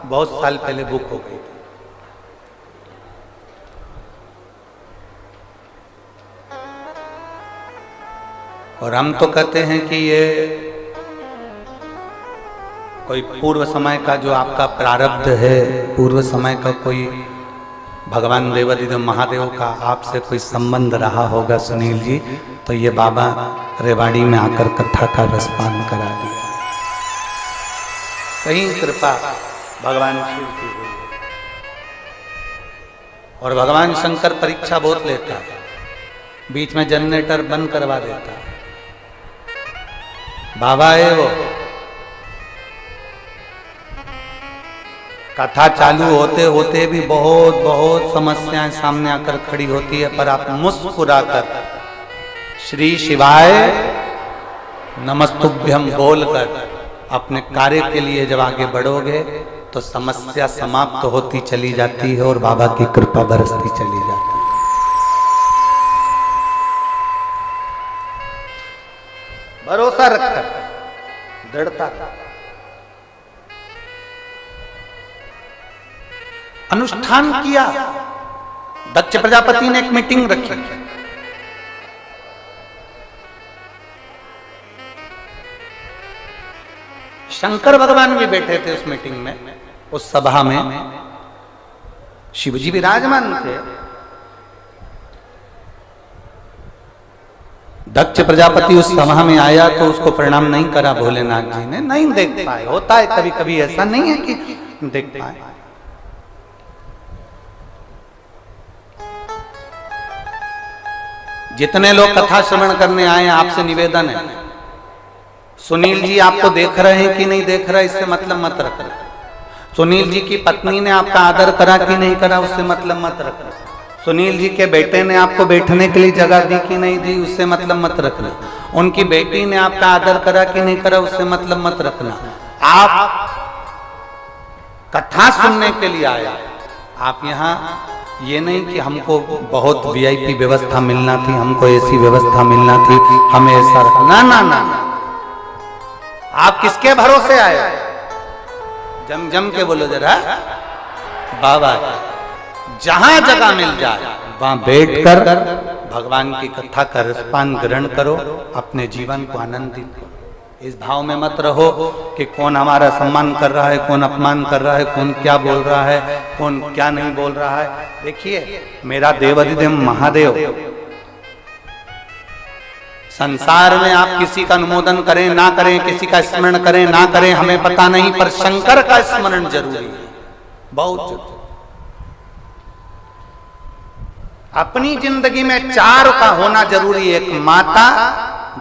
Speaker 2: बहुत साल पहले बुक हो गई थी।
Speaker 1: और हम तो कहते हैं कि ये कोई पूर्व समय का जो आपका प्रारब्ध है, पूर्व समय का कोई भगवान देवादिदेव महादेव का आपसे कोई संबंध रहा होगा सुनील जी, तो ये बाबा रेवाड़ी में आकर कथा का रसपान करा दिया। कहीं कृपा भगवान शिव की हुई है। और भगवान शंकर परीक्षा बहुत लेता है, बीच में जनरेटर बंद करवा देता है। बाबा है वो, कथा चालू होते होते भी बहुत बहुत समस्याएं सामने आकर खड़ी होती है, पर आप मुस्कुराकर श्री शिवाय नमस्तुभ्यम बोलकर अपने कार्य के लिए जब आगे बढ़ोगे तो समस्या समाप्त होती चली जाती है और बाबा की कृपा बरसती चली जाती है। भरोसा रखकर, दृढ़ता, अनुष्ठान किया। दक्ष प्रजापति ने एक मीटिंग रखी, शंकर भगवान भी बैठे थे उस मीटिंग में, उस सभा में शिवजी विराजमान थे। दक्ष प्रजापति उस सभा में आया तो उसको प्रणाम नहीं करा भोलेनाथ जी ने, नहीं देख पाए। होता है कभी कभी, ऐसा नहीं है कि देख पाए। जितने लोग कथा श्रवण करने आए हैं, आपसे निवेदन है, सुनील जी आपको देख रहे हैं कि नहीं देख रहे, इससे मतलब मत रखना। सुनील जी की पत्नी ने आपका आदर करा कि नहीं करा, उससे मतलब मत रखना। सुनील जी के बेटे ने आपको बैठने के लिए जगह दी कि नहीं दी, उससे मतलब मत रखना। उनकी बेटी ने आपका आदर करा कि नहीं करा, उससे मतलब मत रखना। आप कथा सुनने के लिए आए, आप यहाँ ये नहीं कि हमको बहुत वीआईपी व्यवस्था मिलना थी, हमको ऐसी व्यवस्था मिलना थी, हमें ऐसा रखना, ना ना ना। आप किसके भरोसे आए? जम जम के बोलो जरा, बाबा। जहां जगह मिल जाए वहां बैठकर भगवान की कथा का रसपान ग्रहण करो, अपने जीवन को आनंदित करो। इस भाव में मत रहो कि कौन हमारा सम्मान कर रहा है, कौन अपमान कर रहा है, कौन क्या बोल रहा है, कौन क्या नहीं बोल रहा है। देखिए, मेरा देवादिदेव महादेव, संसार में आप किसी का अनुमोदन करें ना करें, किसी का स्मरण करें ना करें, हमें पता नहीं, पर शंकर का स्मरण जरूरी है, बहुत जरूरी। अपनी जिंदगी में चार का होना जरूरी है, एक माता,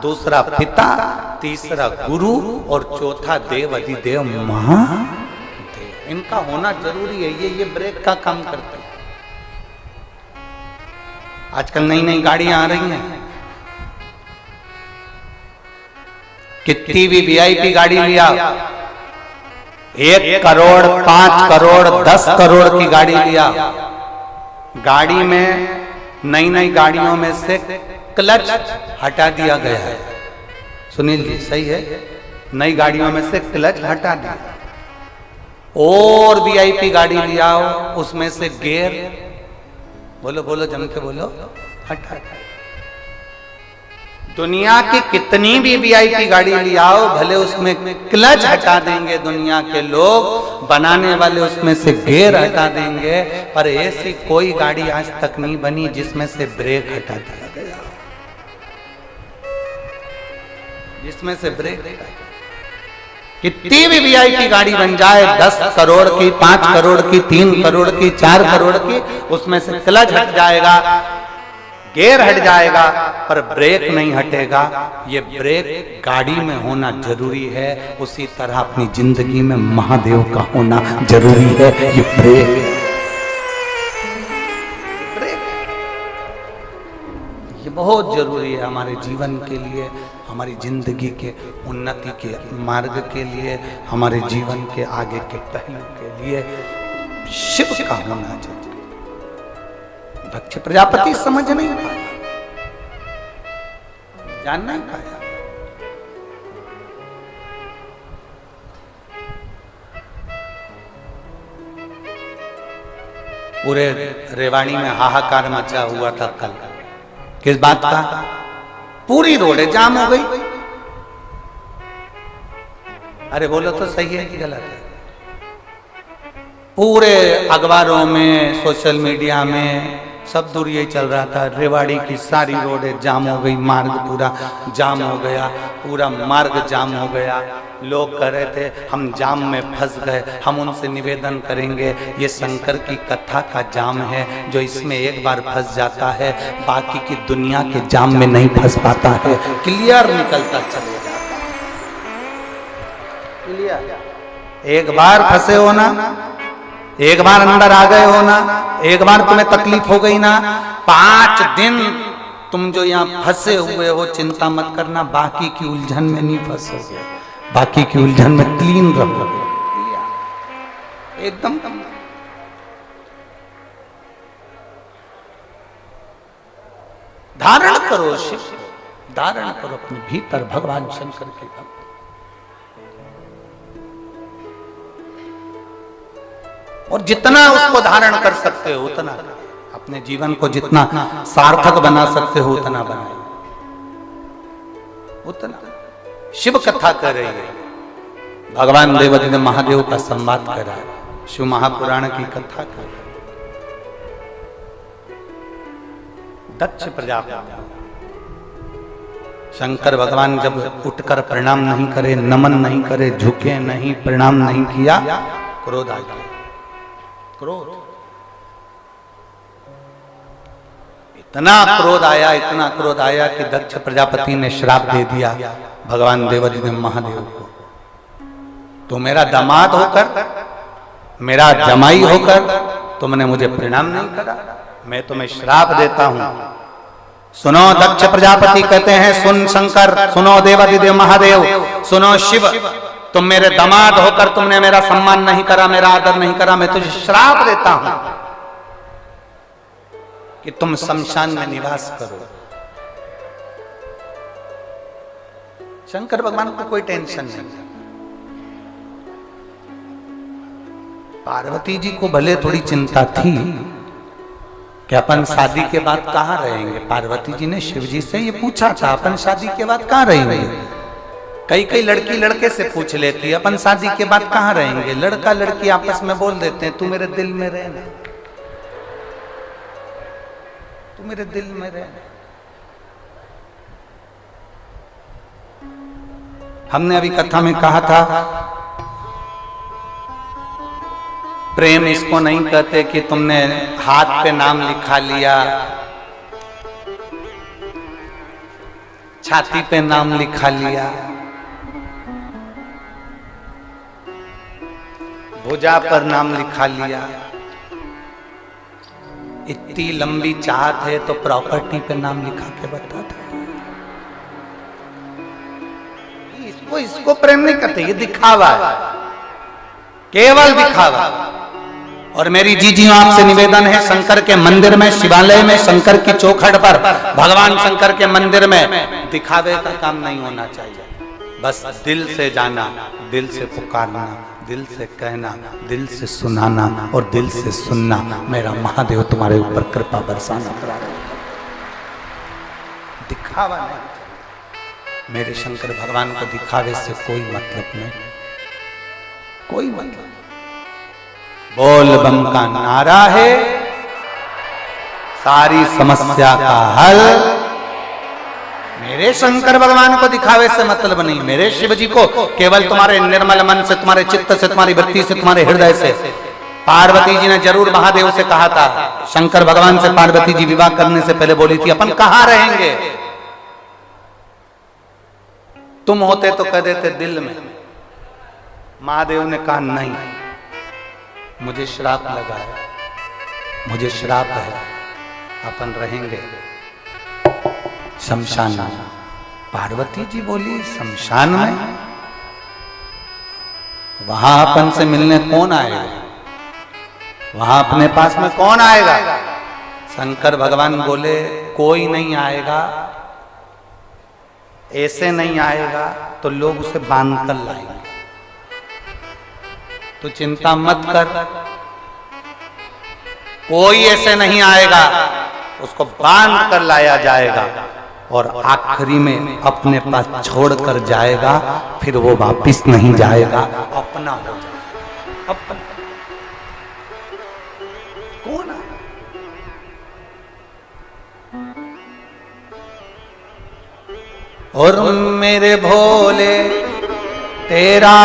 Speaker 1: दूसरा पिता, तीसरा गुरु और चौथा देव अधिदेव महादेव। इनका होना जरूरी है, ये ब्रेक का काम करते हैं। आजकल नई नई गाड़ियां आ रही हैं, कितनी भी वीआईपी गाड़ी लिया, 1 करोड़ 5 करोड़ 10 करोड़ की गाड़ी लिया, गाड़ी में नई नई गाड़ियों में से क्लच हटा दिया गया है। सुनील जी सही है, नई गाड़ियों में से क्लच हटा दिया। और वीआईपी गाड़ी लिया हो, उसमें से गियर, बोलो बोलो जम के बोलो, हटा। दुनिया की कितनी भी वीआईपी गाड़ी लियाओ, भले उसमें क्लच हटा देंगे दुनिया के लोग, बनाने वाले उसमें से गियर हटा देंगे, पर ऐसी कोई गाड़ी आज तक नहीं बनी जिसमें से ब्रेक हटा दिया गया, जिसमें से ब्रेक हटा। कितनी भी वीआईपी गाड़ी बन जाए, 10 करोड़ की, 5 करोड़ की, 3 करोड़ की, 4 करोड़ की, उसमें से क्लच हट जाएगा, गियर हट जाएगा, पर ब्रेक नहीं हटेगा। ये ब्रेक गाड़ी में होना जरूरी है, उसी तरह अपनी जिंदगी में महादेव का होना जरूरी है। ये ब्रेक ये बहुत जरूरी है हमारे जीवन के लिए, हमारी जिंदगी के उन्नति के मार्ग के लिए, हमारे जीवन के आगे के पहलू के लिए शिव का होना चाहिए। दक्ष प्रजापति समझ नहीं पाया, जान नहीं पाया। पूरे रेवाड़ी में हाहाकार मचा हुआ था कल। किस बात का? पूरी रोड है, जाम हो गई। अरे बोलो तो सही है कि गलत है? पूरे अखबारों में, सोशल मीडिया में सब दूर यही चल रहा था, रेवाड़ी की सारी रोडें जाम हो गई, मार्ग पूरा जाम हो गया, पूरा मार्ग जाम हो गया। लोग कह रहे थे हम जाम में फंस गए। हम उनसे निवेदन करेंगे, ये शंकर की कथा का जाम है, जो इसमें एक बार फंस जाता है बाकी की दुनिया के जाम में नहीं फंस पाता है, क्लियर निकलता चले जाता है। क्लियर। एक बार फंसे हो ना, एक बार अंदर आ गए हो ना, एक बार तुम्हें तकलीफ हो गई ना, 5 दिन तुम जो यहाँ फंसे हुए हो, चिंता मत करना, बाकी की उलझन में नहीं फंसोगे, बाकी की उलझन में क्लीन रहोगे एकदम। धारण करो शिव, धारण करो अपने भीतर भगवान शंकर के भक्त। और जितना उसको धारण कर सकते हो उतना, अपने जीवन को जितना सार्थक बना सकते हो उतना बनाए, उतना। शिव कथा कर रही है, भगवान देवादिदेव महादेव का संवाद कर रहा है, शिव महापुराण की कथा कर रहा है। दक्ष प्रजापति, शंकर भगवान जब उठकर प्रणाम नहीं करे, नमन नहीं करे, झुके नहीं, प्रणाम नहीं किया, क्रोध आ गया। क्रोध, इतना क्रोध आया, इतना क्रोध आया कि दक्ष प्रजापति ने श्राप दे दिया भगवान देवादिदेव महादेव को। तो मेरा दामाद होकर, मेरा जमाई होकर तुमने मुझे प्रणाम नहीं करा, मैं तुम्हें श्राप देता हूं। सुनो दक्ष प्रजापति कहते हैं, सुन शंकर, सुनो देवादिदेव महादेव, सुनो शिव, तुम मेरे दामाद होकर तुमने मेरा सम्मान नहीं करा, मेरा आदर नहीं करा, मैं तुझे श्राप देता हूं कि तुम शमशान में निवास करो। शंकर भगवान को कोई टेंशन नहीं था। पार्वती जी को भले थोड़ी चिंता थी कि अपन शादी के बाद कहां रहेंगे। पार्वती जी ने शिव जी से ये पूछा था, अपन शादी के बाद कहां रहेंगे। कई लड़की लड़के से पूछ लेती है, अपन शादी के बाद कहां रहेंगे। लड़का लड़की आपस में बोल देते हैं, तू मेरे दिल में रहना, तू मेरे दिल में रहना। हमने अभी कथा में कहा था, प्रेम इसको नहीं कहते कि तुमने हाथ पे नाम लिखा लिया, छाती पे नाम लिखा लिया, भुजा पर नाम लिखा लिया। इतनी लंबी चाहत है तो प्रॉपर्टी पे नाम लिखा के बता दो। इसको प्रेम नहीं करते, ये दिखावा है, केवल दिखावा। और मेरी जीजियों आपसे निवेदन है, शंकर के मंदिर में, शिवालय में, शंकर की चौखट पर, भगवान शंकर के मंदिर में दिखावे का काम नहीं होना चाहिए। बस दिल से जाना, दिल से पुकारना, दिल से कहना, दिल से सुनाना और दिल से सुनना, मेरा महादेव तुम्हारे ऊपर कृपा बरसाना। दिखावा नहीं, मेरे शंकर भगवान को दिखावे से कोई मतलब नहीं, कोई मतलब। बोल बम का नारा है सारी समस्या का हल। मेरे शंकर भगवान को दिखावे से मतलब नहीं, मेरे शिव जी को केवल तुम्हारे निर्मल मन से, तुम्हारे चित्त से, तुम्हारी वृत्ति से, तुम्हारे हृदय से। पार्वती जी ने जरूर महादेव से कहा था, शंकर भगवान से पार्वती जी विवाह करने से पहले बोली थी, अपन कहां रहेंगे। तुम होते तो कह देते दिल में। महादेव ने कहा नहीं, मुझे श्राप लगा है, मुझे श्राप है, अपन रहेंगे शमशान में। पार्वती जी बोली शमशान में, वहां अपन से मिलने कौन आएगा, वहां अपने पास में कौन आएगा। शंकर भगवान बोले कोई नहीं आएगा, ऐसे नहीं आएगा तो लोग उसे बांध कर लाएंगे, तो चिंता मत कर, कोई ऐसे नहीं आएगा, उसको बांध कर लाया जाएगा। और आखिरी में अपने पास छोड़कर जाएगा, फिर वो वापिस नहीं जाएगा, अपना हो जाएगा। अपना कौन है? और मेरे भोले तेरा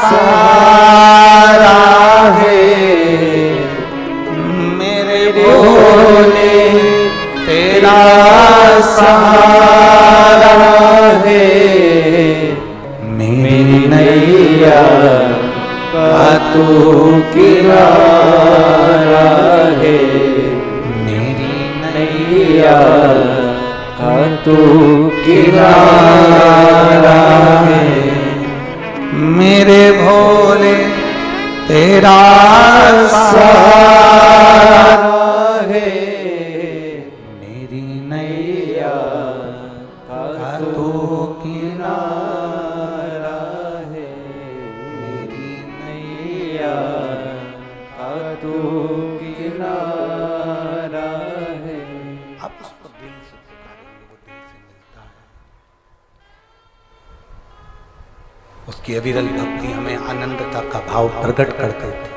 Speaker 1: सहारा है, मेरे भोले तेरा सहारा है, मेरी नैया का तू किनारा है, मेरी नैया का तू किनारा है, मेरे भोले तेरा सहारा है, मेरी नैया का तू किनारा है, मेरी नैया का तू किनारा है। आप उसको दिल से पुकारेंगे, वो दिल से मिलता है। उसकी अविरल भक्ति हमें आनंदता का भाव प्रकट करते थे।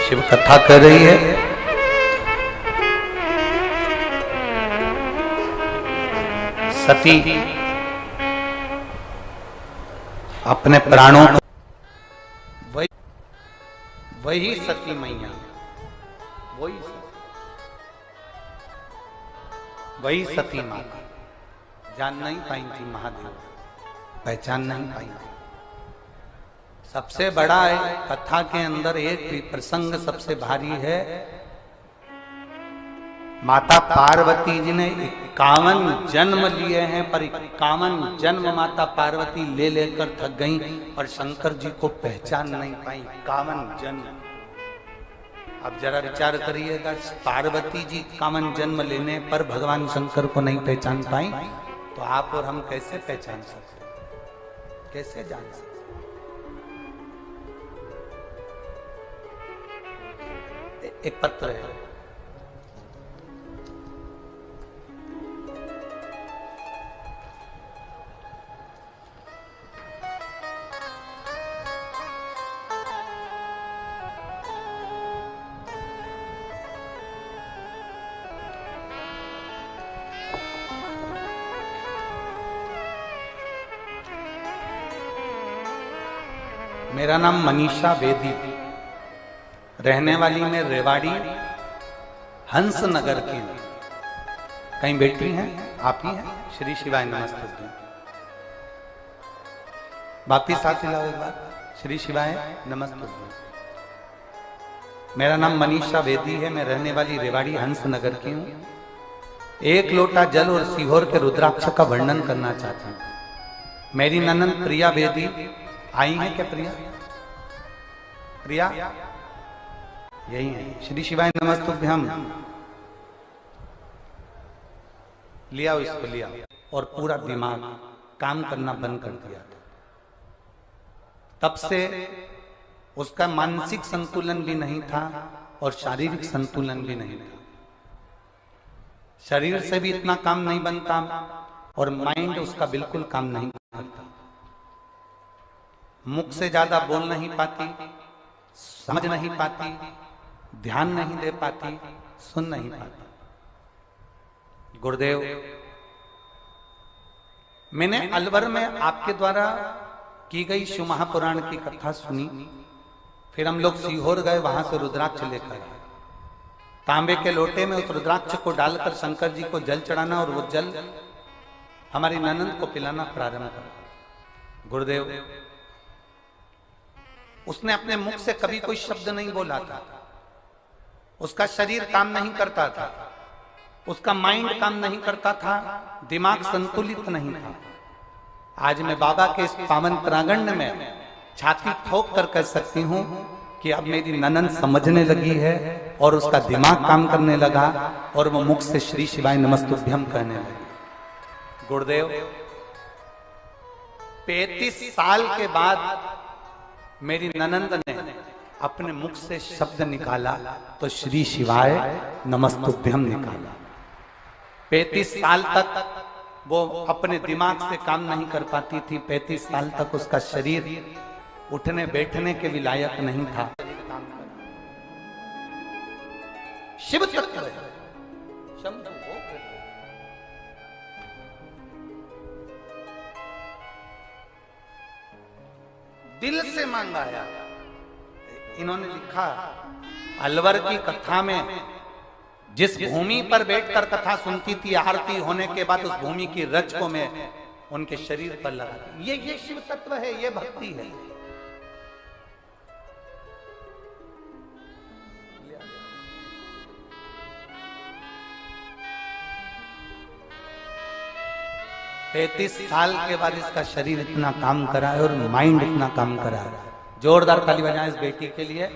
Speaker 1: शिव कथा कर रही है, सती अपने प्राणों को, वही सती मैया, वही सती माता जान नहीं पाई थी, महादेव पहचान नहीं पाई थी। सबसे बड़ा है कथा के अंदर एक प्रसंग सबसे भारी है। माता पार्वती जी ने 51 जन्म लिए हैं, पर 51 जन्म माता पार्वती ले लेकर थक गईं और शंकर जी को पहचान नहीं पाई। 51 जन्म। अब जरा विचार करिएगा, पार्वती जी 51 जन्म लेने पर भगवान शंकर को नहीं पहचान पाई, तो आप और हम कैसे पहचान सकते, कैसे जान सकते? एक पत्र है, मेरा नाम मनीषा बेदी, रहने वाली मैं रेवाड़ी हंस नगर की हूं। कहीं बैठी हैं? आप ही हैं? श्री शिवाय नमस्ते। वापिस साथ मिलाओ एक बार। श्री शिवाय नमस्ते। मेरा नाम मनीषा बेदी है, मैं रहने वाली रेवाड़ी हंस नगर की हूं। एक लोटा जल और सीहोर के रुद्राक्ष का वर्णन करना चाहता हूं। मेरी ननद प्रिया बेदी आई है क्या? प्रिया यही है। श्री शिवाय नमस्तुभ्यम। लिया इसको, लिया। और पूरा दिमाग काम करना बंद कर दिया। तब से उसका मानसिक संतुलन भी नहीं था और शारीरिक संतुलन भी नहीं था। शरीर से भी इतना काम नहीं बनता और माइंड उसका बिल्कुल काम नहीं करता। मुख से ज्यादा बोल नहीं पाती, समझ नहीं पाती, ध्यान नहीं दे पाती, सुन नहीं पाती। गुरुदेव, मैंने अलवर में आपके द्वारा की गई शिव महापुराण की कथा सुनी। फिर हम लोग सीहोर गए, वहां से रुद्राक्ष लेकर आए। तांबे के लोटे में उस रुद्राक्ष को डालकर शंकर जी को जल चढ़ाना और वो जल हमारी ननद को पिलाना प्रारंभ करा। गुरुदेव, उसने अपने मुख से कभी कोई शब्द नहीं बोला था। उसका शरीर काम नहीं करता था, उसका माइंड काम नहीं करता था, दिमाग संतुलित नहीं था। आज मैं बाबा के इस पावन प्रांगण में छाती ठोक कर कह सकती हूं कि अब मेरी ननद समझने लगी है और उसका दिमाग काम करने लगा और वो मुख से श्री शिवाय नमस्तुभ्यम कहने लगी। गुरुदेव, 35 साल के बाद मेरी ननंद ने अपने मुख से शब्द निकाला तो श्री शिवाय नमस्तुभ्यम निकाला। 35 साल तक वो अपने दिमाग से काम नहीं कर पाती थी। 35 साल तक उसका शरीर उठने बैठने के भी लायक नहीं था। शिव तत्व है, शंभु वो दिल से मांगाया। इन्होंने लिखा अलवर की कथा में, जिस भूमि पर बैठकर कथा सुनती थी, आरती होने के बाद उस भूमि की रज को मैं उनके शरीर पर लगा। ये शिव तत्व है, ये भक्ति है। पैंतीस साल के बाद इसका शरीर इतना काम करा है और माइंड इतना काम करा है। जोरदार ताली बजाएं इस बेटी के लिए।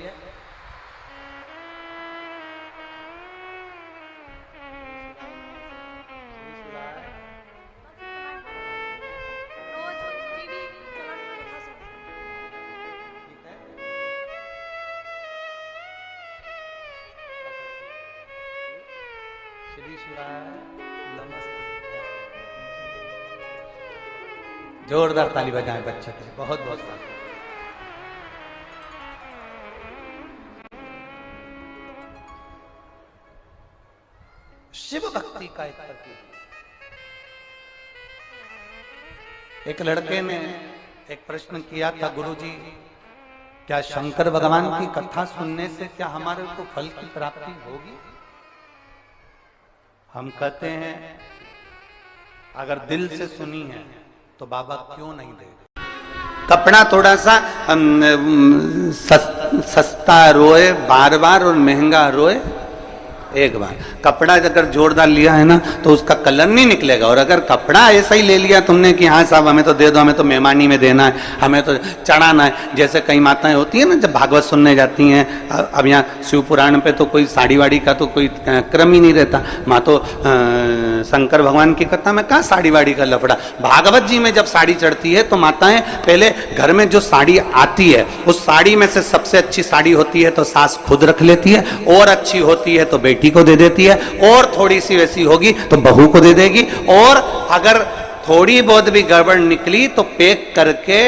Speaker 1: जोरदार ताली बजाएं बच्चे के लिए। बहुत बहुत शिव भक्ति का एक प्रतीक। एक लड़के ने एक प्रश्न किया था, गुरुजी क्या शंकर भगवान की कथा सुनने से क्या हमारे को फल की प्राप्ति होगी? हम कहते हैं अगर दिल से सुनी है तो बाबा क्यों नहीं दे। कपड़ा थोड़ा सा सस्ता रोए बार बार और महंगा रोए एक बार। कपड़ा अगर जोरदार लिया है ना तो उसका कलर नहीं निकलेगा। और अगर कपड़ा ऐसा ही ले लिया तुमने कि हाँ साहब हमें तो दे दो, हमें तो मेहमानी में देना है, हमें तो चढ़ाना है, जैसे कई माताएं होती है ना जब भागवत सुनने जाती हैं। अब यहाँ शिव पुराण पे तो कोई साड़ी वाड़ी का तो कोई क्रम ही नहीं रहता। माँ तो शंकर भगवान की कथा में कहाँ साड़ी वाड़ी का लफड़ा। भागवत जी में जब साड़ी चढ़ती है तो माताएं पहले घर में जो साड़ी आती है उस साड़ी में से सबसे अच्छी साड़ी होती है तो सास खुद रख लेती है, और अच्छी होती है तो बेटी को दे देती है, और थोड़ी सी वैसी होगी तो बहू को दे देगी, और अगर थोड़ी बहुत भी गड़बड़ निकली तो पैक करके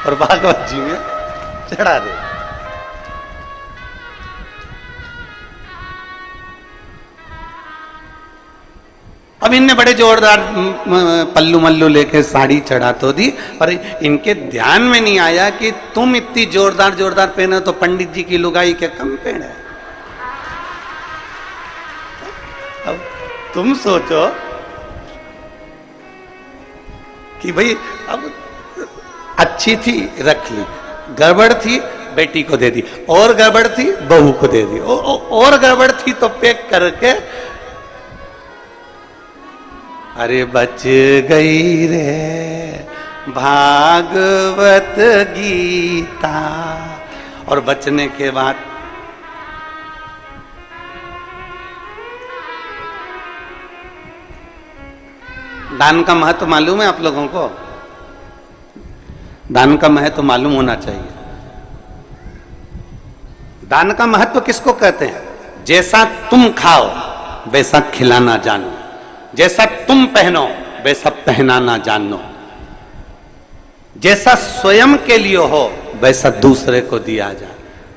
Speaker 1: और भागवत जी में चढ़ा दे। अब इनने बड़े जोरदार पल्लू मल्लू लेके साड़ी चढ़ा तो दी, पर इनके ध्यान में नहीं आया कि तुम इतनी जोरदार जोरदार पहने तो पंडित जी की लुगाई के कम पहने। अब तुम सोचो कि भाई अब अच्छी थी रख ली, गड़बड़ थी बेटी को दे दी, और गड़बड़ थी बहू को दे दी, और गड़बड़ थी तो पैक करके अरे बच गई रे भागवत गीता। और बचने के बाद दान का महत्व मालूम है आप लोगों को? दान का महत्व मालूम होना चाहिए। दान का महत्व किसको कहते हैं? जैसा तुम खाओ वैसा खिलाना जानो, जैसा तुम पहनो वैसा पहनाना जानो, जैसा स्वयं के लिए हो वैसा दूसरे को दिया जाए।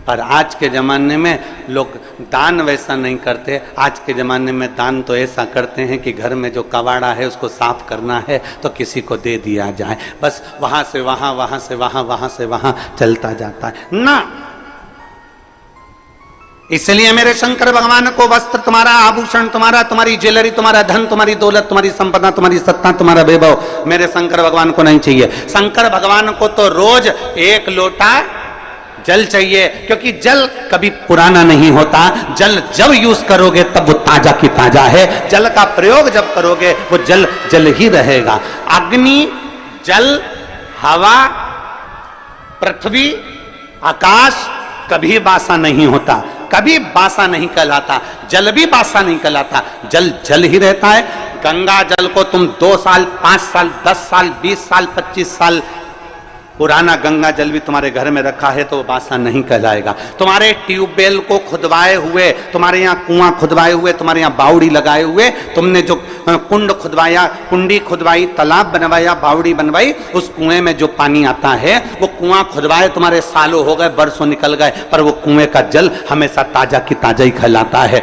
Speaker 1: पर आज के जमाने में लोग दान वैसा नहीं करते। आज के जमाने में दान तो ऐसा करते हैं कि घर में जो कबाड़ा है उसको साफ करना है तो किसी को दे दिया जाए, बस वहां से वहां, वहां से वहां, वहां से वहां चलता जाता है ना। इसलिए मेरे शंकर भगवान को वस्त्र तुम्हारा, आभूषण तुम्हारा, तुम्हारी ज्वेलरी, तुम्हारा धन, तुम्हारी दौलत, तुम्हारी संपदा, तुम्हारी सत्ता, तुम्हारा वैभव मेरे शंकर भगवान को नहीं चाहिए। शंकर भगवान को तो रोज एक लोटा जल चाहिए, क्योंकि जल कभी पुराना नहीं होता। जल जब यूज करोगे तब वो ताजा की ताजा है। जल का प्रयोग जब करोगे वो जल जल ही रहेगा। अग्नि, जल, हवा, पृथ्वी, आकाश कभी बासा नहीं होता, कभी बासा नहीं कहलाता। जल भी बासा नहीं कहलाता, जल जल ही रहता है। गंगा जल को तुम 2 साल, 5 साल, 10 साल, 20 साल, 25 साल पुराना गंगा जल भी तुम्हारे घर में रखा है तो वो बासा नहीं कहलाएगा। तुम्हारे ट्यूबवेल को खुदवाए हुए, तुम्हारे यहाँ कुआं खुदवाए हुए, तुम्हारे यहाँ बावड़ी लगाए हुए, तुमने जो कुंड खुदवाया, कुंडी खुदवाई, तालाब बनवाया, बावड़ी बनवाई, उस कुएं में जो पानी आता है, वो कुआं खुदवाए तुम्हारे सालों हो गए, बरसों निकल गए, पर वो कुएं का जल हमेशा ताजा की ताजा ही कहलाता है।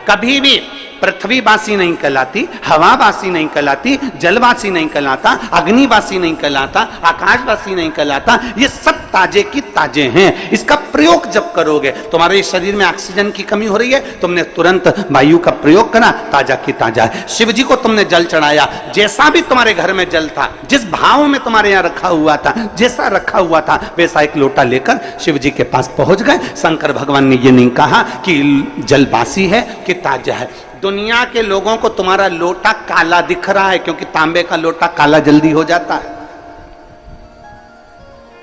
Speaker 1: कभी भी पृथ्वीवासी नहीं कहलाती, हवावासी नहीं कहलाती, जलवासी नहीं कहलाता, अग्निवासी नहीं कहलाता, आकाशवासी नहीं कहलाता। ये सब ताजे की ताजे हैं। इसका प्रयोग जब करोगे, तुम्हारे शरीर में ऑक्सीजन की कमी हो रही है, तुमने तुरंत वायु का प्रयोग करा, ताजा की ताजा है। शिव जी को तुमने जल चढ़ाया, जैसा भी तुम्हारे घर में जल था, जिस भाव में तुम्हारे यहाँ रखा हुआ था, जैसा रखा हुआ था, वैसा एक लोटा लेकर शिव जी के पास पहुंच गए। शंकर भगवान ने ये नहीं कहा कि जल बासी है कि ताजा है। दुनिया के लोगों को तुम्हारा लोटा काला दिख रहा है, क्योंकि तांबे का लोटा काला जल्दी हो जाता है।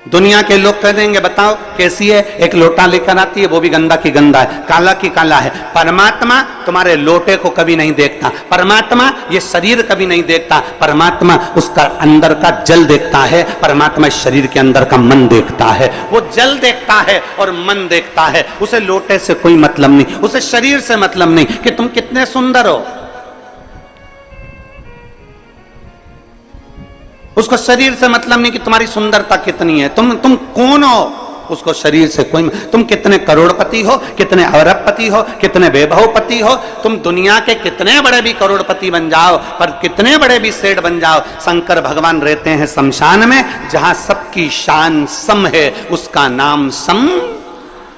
Speaker 1: दुनिया के लोग कह देंगे बताओ कैसी है, एक लोटा लेकर आती है, वो भी गंदा की गंदा है, काला की काला है। परमात्मा तुम्हारे लोटे को कभी नहीं देखता, परमात्मा ये शरीर कभी नहीं देखता, परमात्मा उसका अंदर का जल देखता है, परमात्मा शरीर के अंदर का मन देखता है। वो जल देखता है और मन देखता है, उसे लोटे से कोई मतलब नहीं, उसे शरीर से मतलब नहीं कि तुम कितने सुंदर हो, उसको शरीर से मतलब नहीं कि तुम्हारी सुंदरता कितनी है, तुम कौन हो, उसको शरीर से कोई, तुम कितने करोड़पति हो, कितने अरबपति हो, कितने वैभवपति हो, तुम दुनिया के कितने बड़े भी करोड़पति बन जाओ, पर कितने बड़े भी सेठ बन जाओ, शंकर भगवान रहते हैं शमशान में, जहां सबकी शान सम है, उसका नाम सम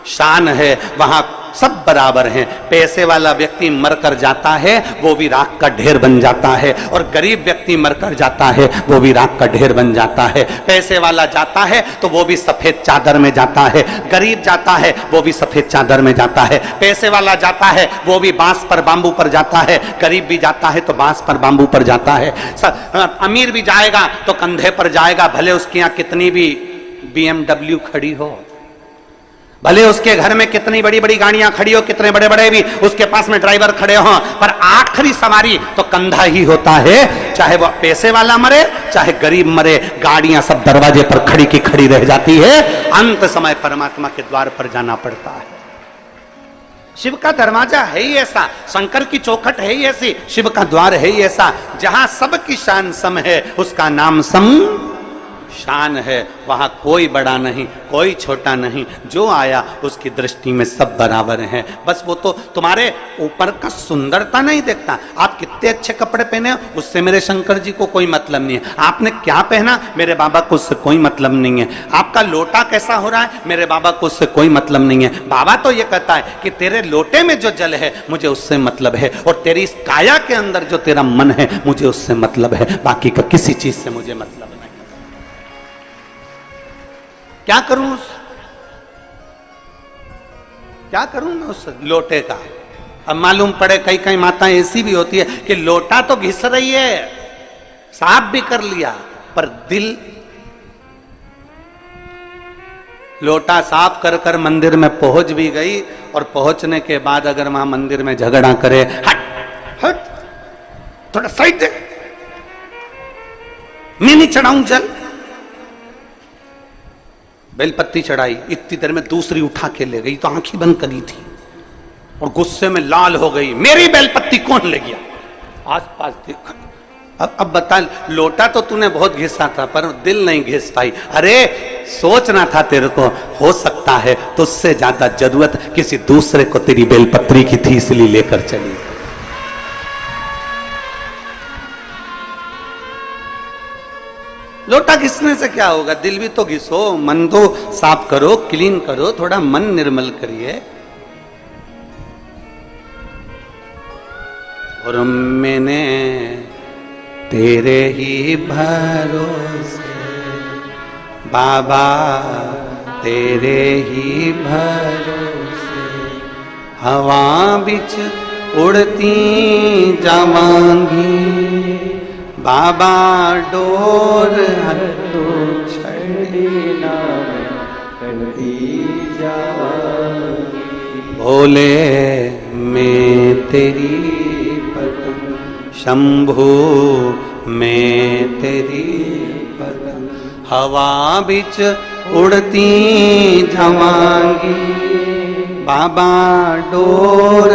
Speaker 1: शान है, वहां सब बराबर हैं। पैसे वाला व्यक्ति मरकर जाता है, वो भी राख का ढेर बन जाता है, और गरीब व्यक्ति मरकर जाता है, वो भी राख का ढेर बन जाता है। पैसे वाला जाता है तो वो भी सफेद चादर में जाता है, गरीब जाता है वो भी सफेद चादर में जाता है। पैसे वाला जाता है वो भी बांस पर बांबू पर जाता है, गरीब भी जाता है तो बांस पर बांबू पर जाता है। अमीर भी जाएगा तो कंधे पर जाएगा, भले उसके यहाँ कितनी भी BMW खड़ी हो, भले उसके घर में कितनी बड़ी बड़ी गाड़ियां खड़ी हो, कितने बड़े बड़े भी उसके पास में ड्राइवर खड़े हो, पर आखिरी सवारी तो कंधा ही होता है। चाहे वो पैसे वाला मरे, चाहे गरीब मरे, गाड़ियां सब दरवाजे पर खड़ी की खड़ी रह जाती है। अंत समय परमात्मा के द्वार पर जाना पड़ता है। शिव का दरवाजा है ही ऐसा, शंकर की चौखट है ही ऐसी, शिव का द्वार है ही ऐसा, जहां सबकी शान सम है, उसका नाम सम शान है। वहां कोई बड़ा नहीं, कोई छोटा नहीं, जो आया उसकी दृष्टि में सब बराबर हैं। बस वो तो तुम्हारे ऊपर का सुंदरता नहीं देखता, आप कितने अच्छे कपड़े पहने हो उससे मेरे शंकर जी को कोई मतलब नहीं है, आपने क्या पहना मेरे बाबा को उससे कोई मतलब नहीं है, आपका लोटा कैसा हो रहा है मेरे बाबा को उससे कोई मतलब नहीं है। बाबा तो ये कहता है कि तेरे लोटे में जो जल है मुझे उससे मतलब है, और तेरी इस काया के अंदर जो तेरा मन है मुझे उससे मतलब है, बाकी का किसी चीज से मुझे मतलब नहीं। क्या करूं मैं उस लोटे का। अब मालूम पड़े कई कई माताएं ऐसी भी होती है कि लोटा तो घिस रही है, साफ भी कर लिया, पर दिल, लोटा साफ कर कर मंदिर में पहुंच भी गई, और पहुंचने के बाद अगर वहां मंदिर में झगड़ा करे, हट हट थोड़ा साइड दे, मैं नहीं चढ़ाऊं जल, बेलपत्ती चढ़ाई, इतनी देर में दूसरी उठा के ले गई, तो आंखें बंद करी थी और गुस्से में लाल हो गई, मेरी बेलपत्ती कौन ले गया, आसपास देखा। अब बता, लोटा तो तूने बहुत घिसा था पर दिल नहीं घिस पाई। अरे सोचना था तेरे को, हो सकता है तो उससे ज्यादा जरूरत किसी दूसरे को तेरी बेलपत्री की थी, इसलिए लेकर चली। लोटा घिसने से क्या होगा, दिल भी तो घिसो, मन तो साफ करो, क्लीन करो, थोड़ा मन निर्मल करिए। और मैंने तेरे ही भरोसे बाबा, तेरे ही भरोसे हवा बिच उड़ती जावांगी, बाबा डोर हटो छड़ना करती जावांगी, भोले मैं तेरी पत्नी, शंभू मैं तेरी पत्नी, हवा बिच उड़ती जवांगी, बाबा डोर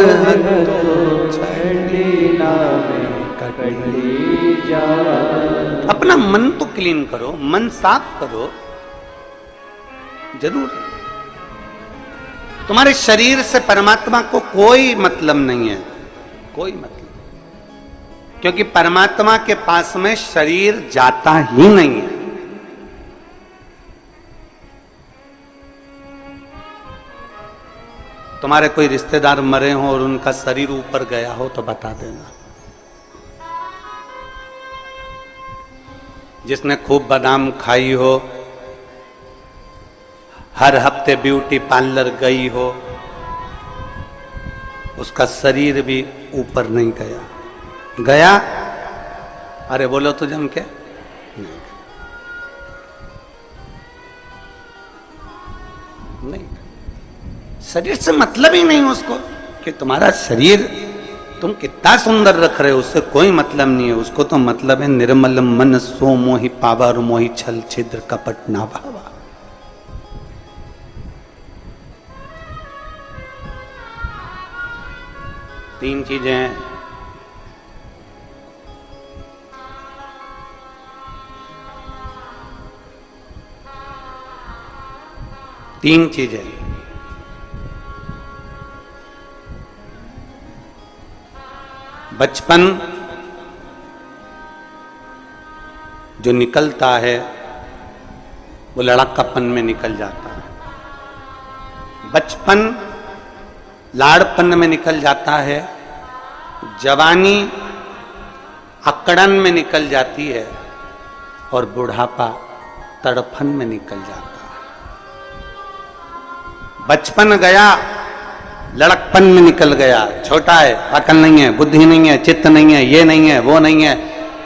Speaker 1: अपना मन तो क्लीन करो, मन साफ करो। जरूर तुम्हारे शरीर से परमात्मा को कोई मतलब नहीं है, कोई मतलब, क्योंकि परमात्मा के पास में शरीर जाता ही नहीं है। तुम्हारे कोई रिश्तेदार मरे हो और उनका शरीर ऊपर गया हो तो बता देना। जिसने खूब बादाम खाई हो, हर हफ्ते ब्यूटी पार्लर गई हो, उसका शरीर भी ऊपर नहीं गया। गया? अरे बोलो तो जम के नहीं। शरीर से मतलब ही नहीं उसको कि तुम्हारा शरीर तुम कितना सुंदर रख रहे हो, उससे कोई मतलब नहीं है। उसको तो मतलब है निर्मल मन सो मोहि पावा, और मोहि छल छिद्र कपट ना भावा। तीन चीजें हैं। तीन चीजें, बचपन जो निकलता है वो लड़कापन में निकल जाता है। बचपन लाड़पन में निकल जाता है, जवानी अकड़न में निकल जाती है, और बुढ़ापा तड़फन में निकल जाता है। बचपन गया, लड़कपन में निकल गया, छोटा है, अकल नहीं है, बुद्धि नहीं है, चित्त नहीं है, ये नहीं है, वो नहीं है,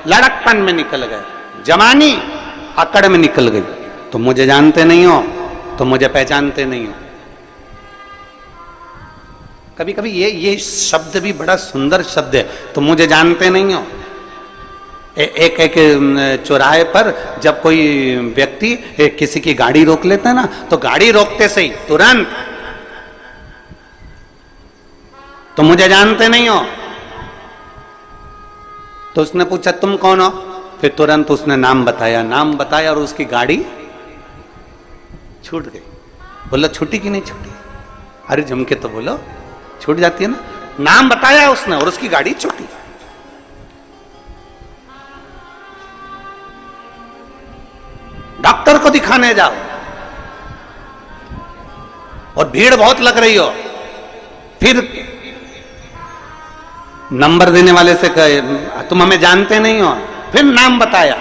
Speaker 1: लड़कपन में निकल गए। जवानी अकड़ में निकल गई, तुम मुझे जानते नहीं हो, तुम मुझे पहचानते नहीं हो। कभी कभी ये शब्द भी बड़ा सुंदर शब्द है, तुम मुझे जानते नहीं हो। एक चौराहे पर जब कोई व्यक्ति किसी की गाड़ी रोक लेता है ना, तो गाड़ी रोकते से ही तुरंत तुम मुझे जानते नहीं हो। तो उसने पूछा तुम कौन हो, फिर तुरंत उसने नाम बताया और उसकी गाड़ी छूट गई। बोला छूटी कि नहीं छूटी? अरे जम के तो बोलो, छूट जाती है ना। नाम बताया उसने और उसकी गाड़ी छूटी। डॉक्टर को दिखाने जाओ और भीड़ बहुत लग रही हो, फिर नंबर देने वाले से कहे तुम हमें जानते नहीं हो, फिर नाम बताया,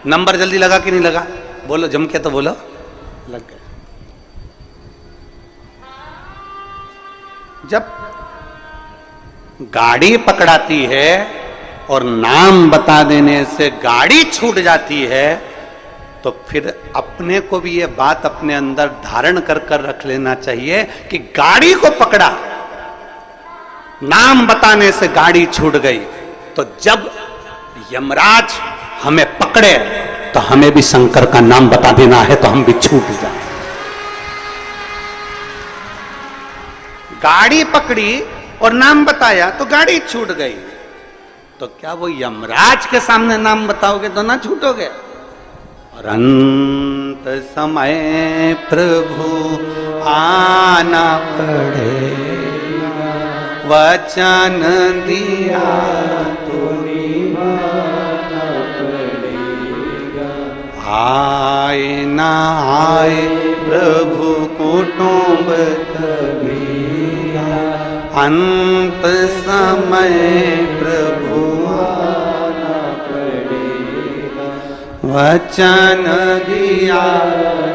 Speaker 1: नंबर जल्दी लगा कि नहीं लगा? बोलो जम के तो बोलो, लग गया। जब गाड़ी पकड़ाती है और नाम बता देने से गाड़ी छूट जाती है, तो फिर अपने को भी ये बात अपने अंदर धारण कर रख लेना चाहिए कि गाड़ी को पकड़ा, नाम बताने से गाड़ी छूट गई। तो जब यमराज हमें पकड़े तो हमें भी शंकर का नाम बता देना है, तो हम भी छूट जाए। गाड़ी पकड़ी और नाम बताया तो गाड़ी छूट गई, तो क्या वो यमराज के सामने नाम बताओगे तो ना छूटोगे? और अंत समय प्रभु आना पड़ेगा, वचन दिया तो निभाना पड़ेगा। आए ना आए प्रभु कुटुंब कबीरा, अंत समय प्रभु आना पड़ेगा, वचन दिया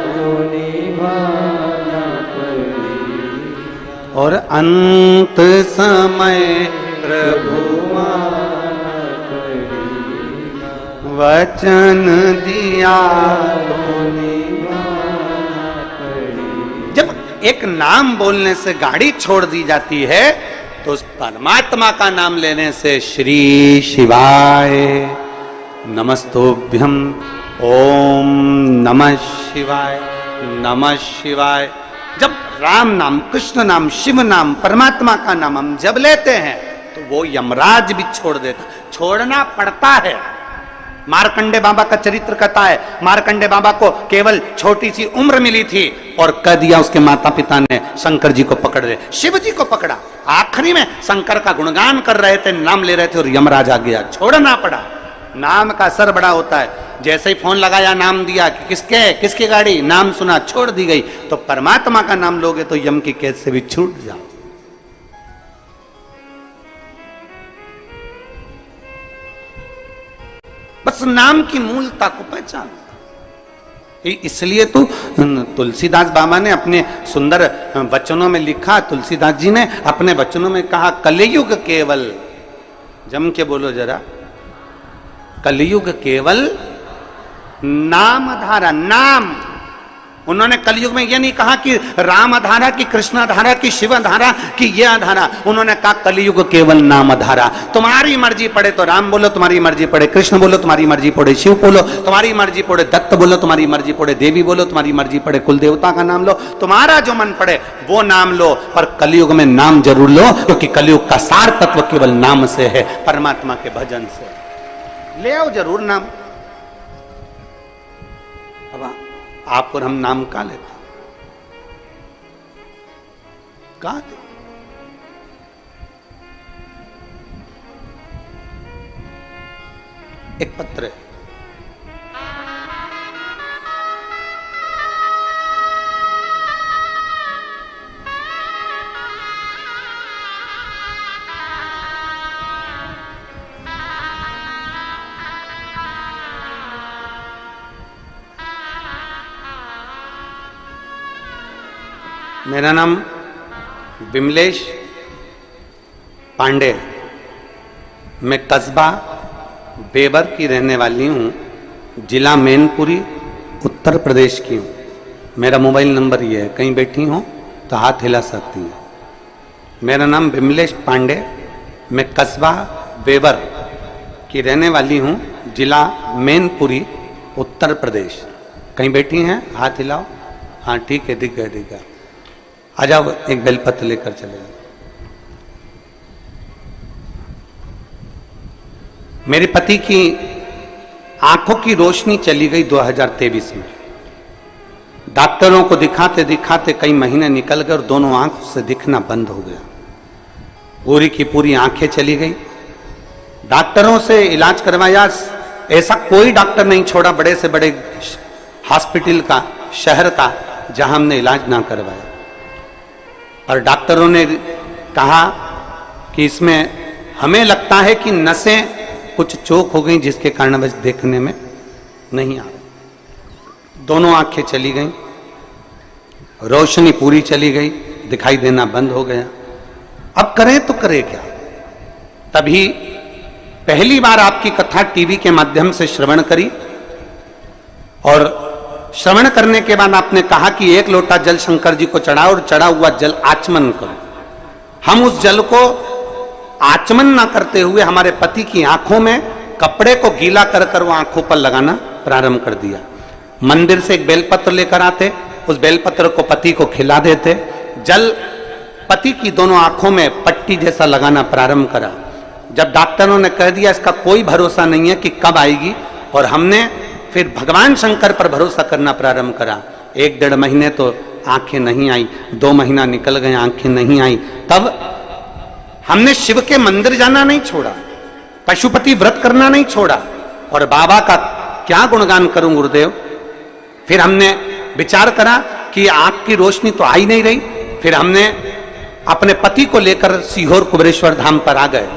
Speaker 1: तो निभाना पड़ेगा। और अंत समय प्रभु आना पड़ेगा, वचन दिया तो निभाना पड़ेगा। जब एक नाम बोलने से गाड़ी छोड़ दी जाती है, तो उस परमात्मा का नाम लेने से श्री शिवाय नमस्तोभ्यम ओम नमः शिवाय, नमः शिवाय। जब राम नाम, कृष्ण नाम, शिव नाम, परमात्मा का नाम हम जब लेते हैं तो वो यमराज भी छोड़ देता, छोड़ना पड़ता है। मार्कंडे बाबा का चरित्र कहता है, मार्कंडे बाबा को केवल छोटी सी उम्र मिली थी और कह दिया उसके माता पिता ने शंकर जी को पकड़ ले, शिव जी को पकड़ा। आखिरी में शंकर का गुणगान कर रहे थे, नाम ले रहे थे और यमराज आ गया, छोड़ना पड़ा। नाम का असर बड़ा होता है। जैसे ही फोन लगाया, नाम दिया कि किसकी गाड़ी, नाम सुना, छोड़ दी गई। तो परमात्मा का नाम लोगे तो यम की कैद से भी छूट जाओ। बस नाम की मूलता को पहचान। इसलिए तो तुलसीदास बाबा ने अपने सुंदर वचनों में लिखा, तुलसीदास जी ने अपने वचनों में कहा, कलयुग केवल, जम के बोलो जरा, कलयुग केवल नाम धारा। नाम, उन्होंने कलयुग में यह नहीं कहा कि राम धारा की, कृष्ण धारा की, शिव धारा की, यह धारा। उन्होंने कहा कलयुग केवल नाम धारा। तुम्हारी मर्जी पड़े तो राम बोलो, तुम्हारी मर्जी पड़े कृष्ण बोलो, तुम्हारी मर्जी पड़े शिव बोलो, तुम्हारी मर्जी पड़े दत्त बोलो, तुम्हारी मर्जी पड़े देवी बोलो, तुम्हारी मर्जी पड़े कुल देवता का नाम लो, तुम्हारा जो मन पड़े वो नाम लो। पर कलयुग में नाम जरूर लो, क्योंकि कलयुग का सार तत्व केवल नाम से है, परमात्मा के भजन से। ले आओ जरूर नाम। अब आप और हम नाम का लेते, का एक पत्र है, मेरा नाम विमलेश पांडे, मैं कस्बा बेबर की रहने वाली हूँ, जिला मैनपुरी, उत्तर प्रदेश की हूँ। मेरा मोबाइल नंबर ये है, कहीं बैठी हो तो हाथ हिला सकती हैं। मेरा नाम विमलेश पांडे, मैं कस्बा बेबर की रहने वाली हूँ, जिला मैनपुरी, उत्तर प्रदेश। कहीं बैठी हैं, हाथ हिलाओ। हाँ ठीक है, दिख गए दिख गए। आ जाओ, एक बेलपत्र लेकर चले जाओ। मेरे पति की आंखों की रोशनी चली गई 2023 में। डॉक्टरों को दिखाते दिखाते कई महीने निकल गए और दोनों आंखों से दिखना बंद हो गया। पूरी की पूरी आंखें चली गई। डॉक्टरों से इलाज करवाया, ऐसा कोई डॉक्टर नहीं छोड़ा बड़े से बड़े हॉस्पिटल का, शहर का, जहां हमने इलाज ना करवाया। और डॉक्टरों ने कहा कि इसमें हमें लगता है कि नसें कुछ चोक हो गई, जिसके कारण बस देखने में नहीं आ रहा। दोनों आंखें चली गई, रोशनी पूरी चली गई, दिखाई देना बंद हो गया। अब करें तो करें क्या? तभी पहली बार आपकी कथा टीवी के माध्यम से श्रवण करी और श्रवण करने के बाद आपने कहा कि एक लोटा जल शंकर जी को चढ़ाओ और चढ़ा हुआ जल आचमन करो। हम उस जल को आचमन ना करते हुए हमारे पति की आंखों में कपड़े को गीला कर कर वो आंखों पर लगाना प्रारंभ कर दिया। मंदिर से एक बेलपत्र लेकर आते, उस बेलपत्र को पति को खिला देते, जल पति की दोनों आंखों में पट्टी जैसा लगाना प्रारंभ करा। जब डॉक्टरों ने कह दिया इसका कोई भरोसा नहीं है कि कब आएगी, और हमने फिर भगवान शंकर पर भरोसा करना प्रारंभ करा। 1-1.5 महीने तो आंखें नहीं आई, 2 महीना निकल गए, आंखें नहीं आई। तब हमने शिव के मंदिर जाना नहीं छोड़ा, पशुपति व्रत करना नहीं छोड़ा, और बाबा का क्या गुणगान करूं गुरुदेव। फिर हमने विचार करा कि आंख की रोशनी तो आ ही नहीं रही। फिर हमने अपने पति को लेकर सीहोर कुबेरेश्वर धाम पर आ गए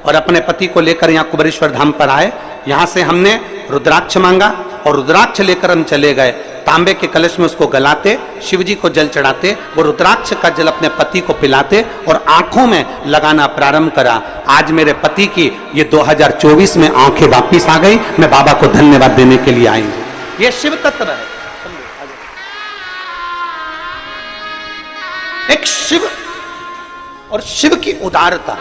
Speaker 1: और अपने पति को लेकर यहाँ कुबेरेश्वर धाम पर आए। यहाँ से हमने रुद्राक्ष मांगा और रुद्राक्ष लेकर हम चले गए। तांबे के कलश में उसको गलाते, शिव जी को जल चढ़ाते, वो रुद्राक्ष का जल अपने पति को पिलाते और आंखों में लगाना प्रारंभ करा। आज मेरे पति की ये 2024 में आंखें वापिस आ गई। मैं बाबा को धन्यवाद देने के लिए आई। ये शिव तत्व है, एक शिव और शिव की उदारता।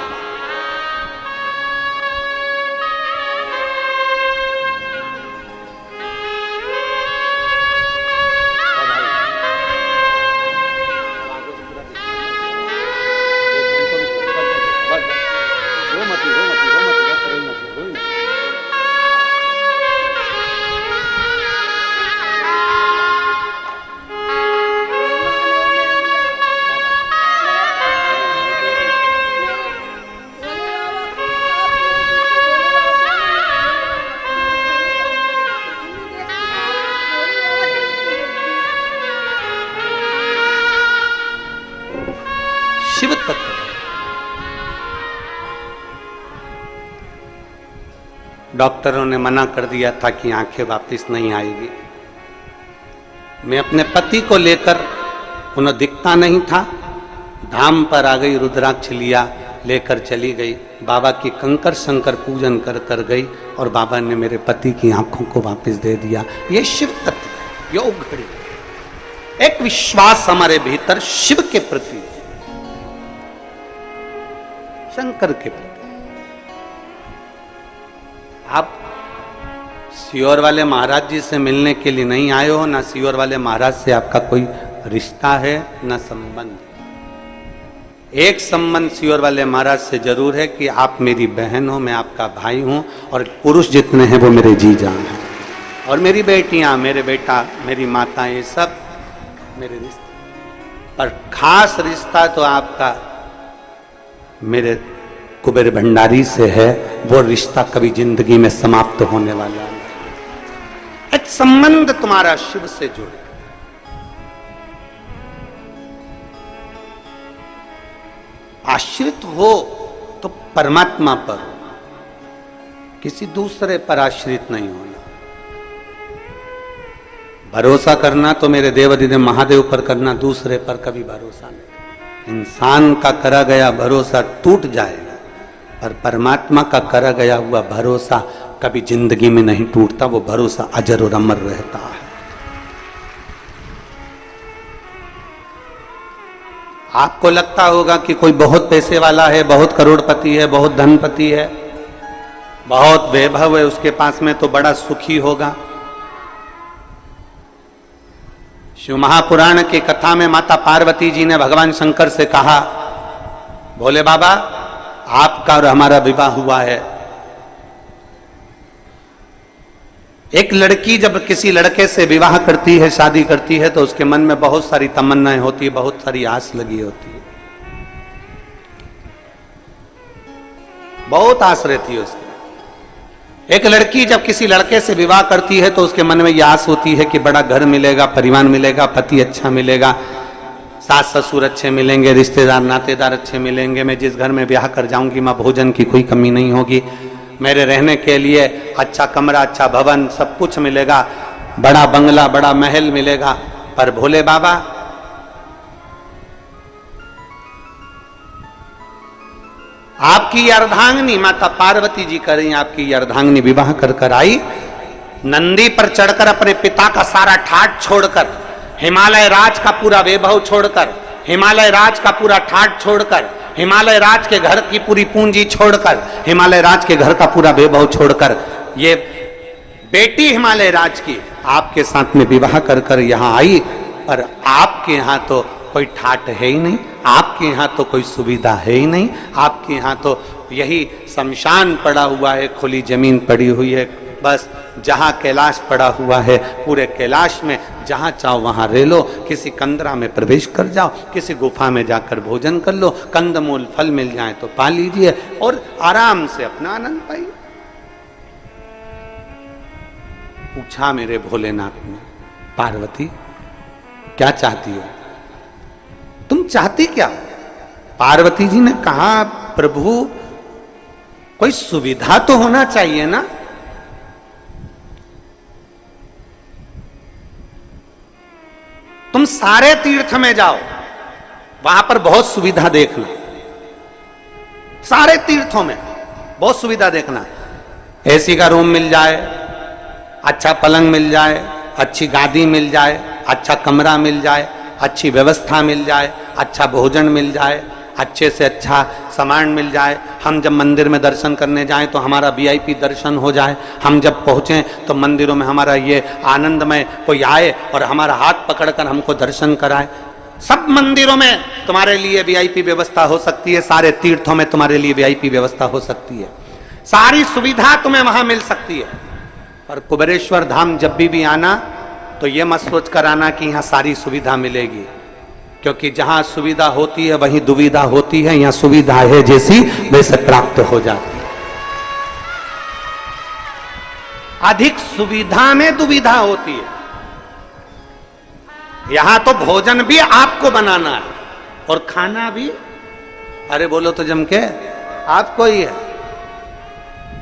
Speaker 1: शिव तत्व। डॉक्टरों ने मना कर दिया था कि आंखें वापस नहीं आएगी। मैं अपने पति को लेकर, उन्हें दिखता नहीं था, धाम पर आ गई, रुद्राक्ष लिया, लेकर चली गई, बाबा की कंकर शंकर पूजन कर कर गई और बाबा ने मेरे पति की आंखों को वापस दे दिया। ये शिव तत्व है, योग घड़ी, एक विश्वास हमारे भीतर शिव के प्रति, शंकर के प्रति। आप सियोर वाले महाराज जी से मिलने के लिए नहीं आए हो, ना सियोर वाले महाराज से आपका कोई रिश्ता है ना संबंध। एक संबंध सियोर वाले महाराज से जरूर है कि आप मेरी बहन हो, मैं आपका भाई हूं, और पुरुष जितने हैं वो मेरे जीजा हैं, और मेरी बेटियां, मेरे बेटा, मेरी माता, ये सब मेरे रिश्ते। पर खास रिश्ता तो आपका मेरे कुबेर भंडारी से है, वो रिश्ता कभी जिंदगी में समाप्त होने वाला है। एक संबंध तुम्हारा शिव से जुड़े। आश्रित हो तो परमात्मा पर हो, किसी दूसरे पर आश्रित नहीं होना। भरोसा करना तो मेरे देवाधिदेव महादेव पर करना, दूसरे पर कभी भरोसा नहीं। इंसान का करा गया भरोसा टूट जाएगा, पर परमात्मा का करा गया हुआ भरोसा कभी जिंदगी में नहीं टूटता, वो भरोसा अजर और अमर रहता है। आपको लगता होगा कि कोई बहुत पैसे वाला है, बहुत करोड़पति है, बहुत धनपति है, बहुत वैभव है उसके पास में, तो बड़ा सुखी होगा। शिव महापुराण की कथा में माता पार्वती जी ने भगवान शंकर से कहा, भोले बाबा आपका और हमारा विवाह हुआ है। एक लड़की जब किसी लड़के से विवाह करती है, शादी करती है, तो उसके मन में बहुत सारी तमन्नाएं होती है, बहुत सारी आस लगी होती है, बहुत आस रहती है उसकी। एक लड़की जब किसी लड़के से विवाह करती है तो उसके मन में यह आस होती है कि बड़ा घर मिलेगा, परिवार मिलेगा, पति अच्छा मिलेगा, सास ससुर अच्छे मिलेंगे, रिश्तेदार नातेदार अच्छे मिलेंगे, मैं जिस घर में ब्याह कर जाऊंगी मां भोजन की कोई कमी नहीं होगी, मेरे रहने के लिए अच्छा कमरा, अच्छा भवन, सब कुछ मिलेगा, बड़ा बंगला, बड़ा महल मिलेगा। पर भोले बाबा आपकी अर्धांगिनी माता पार्वती जी करें, आपकी अर्धांगिनी विवाह कर कर आई, नंदी पर चढ़कर अपने पिता का सारा ठाट छोड़कर, हिमालय राज का पूरा वैभव छोड़कर, हिमालय राज का पूरा ठाट छोड़कर, हिमालय राज के घर की पूरी पूंजी छोड़कर, हिमालय राज के घर का पूरा वैभव छोड़कर, ये बेटी हिमालय राज की आपके साथ में विवाह कर कर यहां आई। पर आपके यहां तो कोई ठाट है ही नहीं, आपके यहां तो कोई सुविधा है ही नहीं, आपके यहां तो यही शमशान पड़ा हुआ है, खुली जमीन पड़ी हुई है, बस जहां कैलाश पड़ा हुआ है, पूरे कैलाश में जहां चाहो वहां रह लो, किसी कंदरा में प्रवेश कर जाओ, किसी गुफा में जाकर भोजन कर लो, कंदमूल फल मिल जाए तो पा लीजिए और आराम से अपना आनंद पाइए। पूछा मेरे भोलेनाथ ने, पार्वती क्या चाहती हो, तुम चाहती क्या? पार्वती जी ने कहा, प्रभु कोई सुविधा तो होना चाहिए ना। तुम सारे तीर्थ में जाओ, वहां पर बहुत सुविधा देखना, सारे तीर्थों में बहुत सुविधा देखना, एसी का रूम मिल जाए, अच्छा पलंग मिल जाए, अच्छी गादी मिल जाए, अच्छा कमरा मिल जाए, अच्छी व्यवस्था मिल जाए, अच्छा भोजन मिल जाए, अच्छे से अच्छा सामान मिल जाए, हम जब मंदिर में दर्शन करने जाएं तो हमारा वीआईपी दर्शन हो जाए, हम जब पहुँचें तो मंदिरों में हमारा ये आनंदमय कोई आए और हमारा हाथ पकड़कर हमको दर्शन कराए। सब मंदिरों में तुम्हारे लिए वीआईपी व्यवस्था हो सकती है, सारे तीर्थों में तुम्हारे लिए वीआईपी व्यवस्था हो सकती है, सारी सुविधा तुम्हें वहां मिल सकती है। पर कुबेरेश्वर धाम जब भी आना तो ये मत सोच कर आना कि यहाँ सारी सुविधा मिलेगी, क्योंकि जहां सुविधा होती है वहीं दुविधा होती है, यहाँ सुविधा है जैसी वैसे प्राप्त हो जाती है। अधिक सुविधा में दुविधा होती है। यहां तो भोजन भी आपको बनाना है और खाना भी अरे बोलो तो जम के, आपको ही है।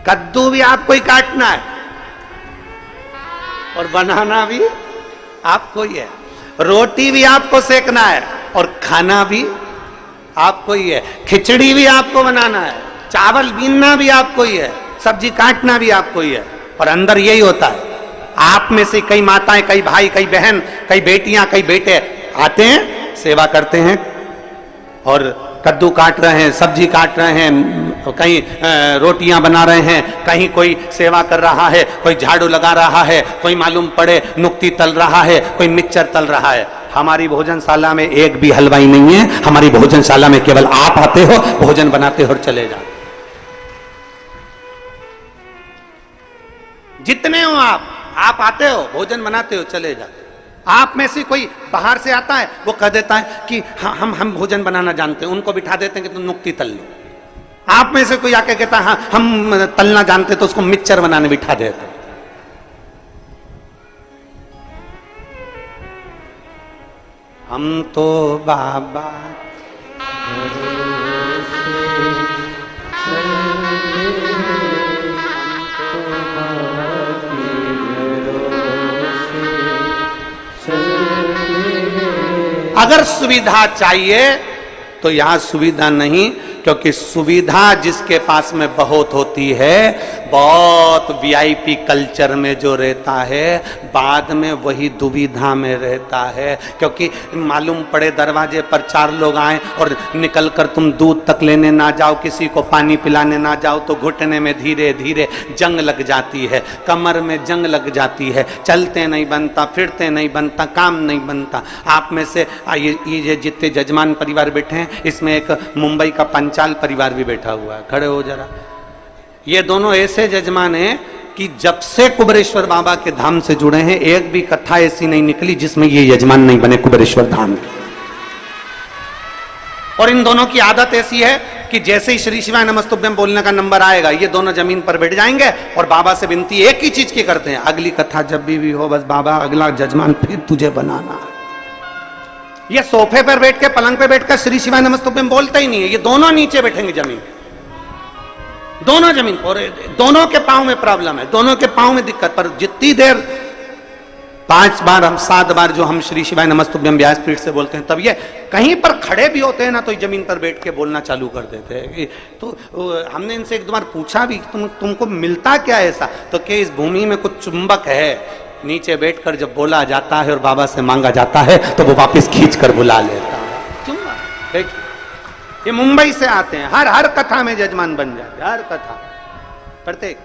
Speaker 1: कद्दू भी आपको ही काटना है और बनाना भी आपको ही है, रोटी भी आपको सेकना है और खाना भी आपको ही है, खिचड़ी भी आपको बनाना है, चावल बीनना भी आपको ही है, सब्जी काटना भी आपको ही है। और अंदर यही होता है, आप में से कई माताएं, कई भाई, कई बहन, कई बेटियां, कई बेटे आते हैं, सेवा करते हैं और कद्दू काट रहे हैं, सब्जी काट रहे हैं, कहीं रोटियां बना रहे हैं, कहीं कोई सेवा कर रहा है, कोई झाड़ू लगा रहा है, कोई मालूम पड़े नुक्ती तल रहा है, कोई मिक्सचर तल रहा है। हमारी भोजनशाला में एक भी हलवाई नहीं है, हमारी भोजनशाला में केवल आप आते हो, भोजन बनाते हो और चले जाते। जितने हो आप आते हो, भोजन बनाते हो, चले जाते। आप में से कोई बाहर से आता है, वो कह देता है कि हाँ, हम भोजन बनाना जानते हैं, उनको बिठा देते हैं कि तुम नुक्ती तल लो। आप में से कोई आके कहता है हाँ, हम तलना जानते, तो उसको मिक्सचर बनाने बिठा देते हैं। हम तो बाबा अगर सुविधा चाहिए तो यहां सुविधा नहीं, क्योंकि सुविधा जिसके पास में बहुत होती है, बहुत वीआईपी कल्चर में जो रहता है, बाद में वही दुविधा में रहता है। क्योंकि मालूम पड़े दरवाजे पर 4 लोग आए और निकल कर तुम दूध तक लेने ना जाओ, किसी को पानी पिलाने ना जाओ, तो घुटने में धीरे धीरे जंग लग जाती है, कमर में जंग लग जाती है, चलते नहीं बनता, फिरते नहीं बनता, काम नहीं बनता। आप में से ये जितने जजमान परिवार बैठे हैं, इसमें एक मुंबई का पंचाल परिवार भी बैठा हुआ है, खड़े हो जरा। ये दोनों ऐसे जजमान हैं कि जब से कुबेरेश्वर बाबा के धाम से जुड़े हैं, एक भी कथा ऐसी नहीं निकली जिसमें ये यजमान नहीं बने कुबेरेश्वर धाम के। और इन दोनों की आदत ऐसी है कि जैसे ही श्री शिवाय नमस्तुभ्यम बोलने का नंबर आएगा, ये दोनों जमीन पर बैठ जाएंगे और बाबा से विनती एक ही चीज की करते हैं, अगली कथा जब भी हो, बस बाबा अगला जजमान फिर तुझे बनाना है। ये सोफे पर बैठ के, पलंग पे बैठकर श्री शिवाय नमस्तुभ्यम बोलते ही नहीं है, ये दोनों नीचे बैठेंगे जमीन, दोनों जमीन। और दोनों के पांव में प्रॉब्लम है, दोनों के पांव में दिक्कत। पर जितनी देर 5 बार, हम 7 बार जो हम श्री शिवाय नमस्तुभ्यम व्यासपीठ से बोलते हैं, तब ये कहीं पर खड़े भी होते हैं ना, तो जमीन पर बैठ के बोलना चालू कर देते हैं। तो हमने इनसे एक दो बार पूछा भी, तुमको मिलता क्या ऐसा? तो क्या इस भूमि में कुछ चुंबक है, नीचे बैठकर जब बोला जाता है और बाबा से मांगा जाता है तो वो वापस खींच कर बुला लेता है। चुंबक बैठ, ये मुंबई से आते हैं, हर कथा में जजमान बन जाते, हर कथा, प्रत्येक।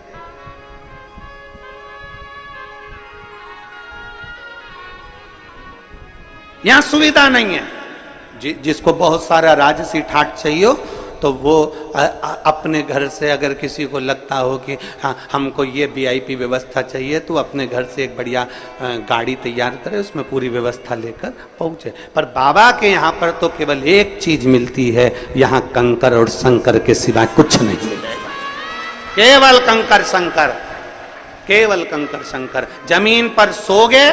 Speaker 1: यहां सुविधा नहीं है। जिसको बहुत सारा राजसी ठाट चाहिए तो वो अपने घर से, अगर किसी को लगता हो कि हाँ हमको ये वीआईपी व्यवस्था चाहिए, तो अपने घर से एक बढ़िया गाड़ी तैयार करे, उसमें पूरी व्यवस्था लेकर पहुंचे। पर बाबा के यहाँ पर तो केवल एक चीज मिलती है, यहाँ कंकर और शंकर के सिवा कुछ नहीं मिलेगा। केवल कंकर शंकर, केवल कंकर शंकर। जमीन पर सोगे,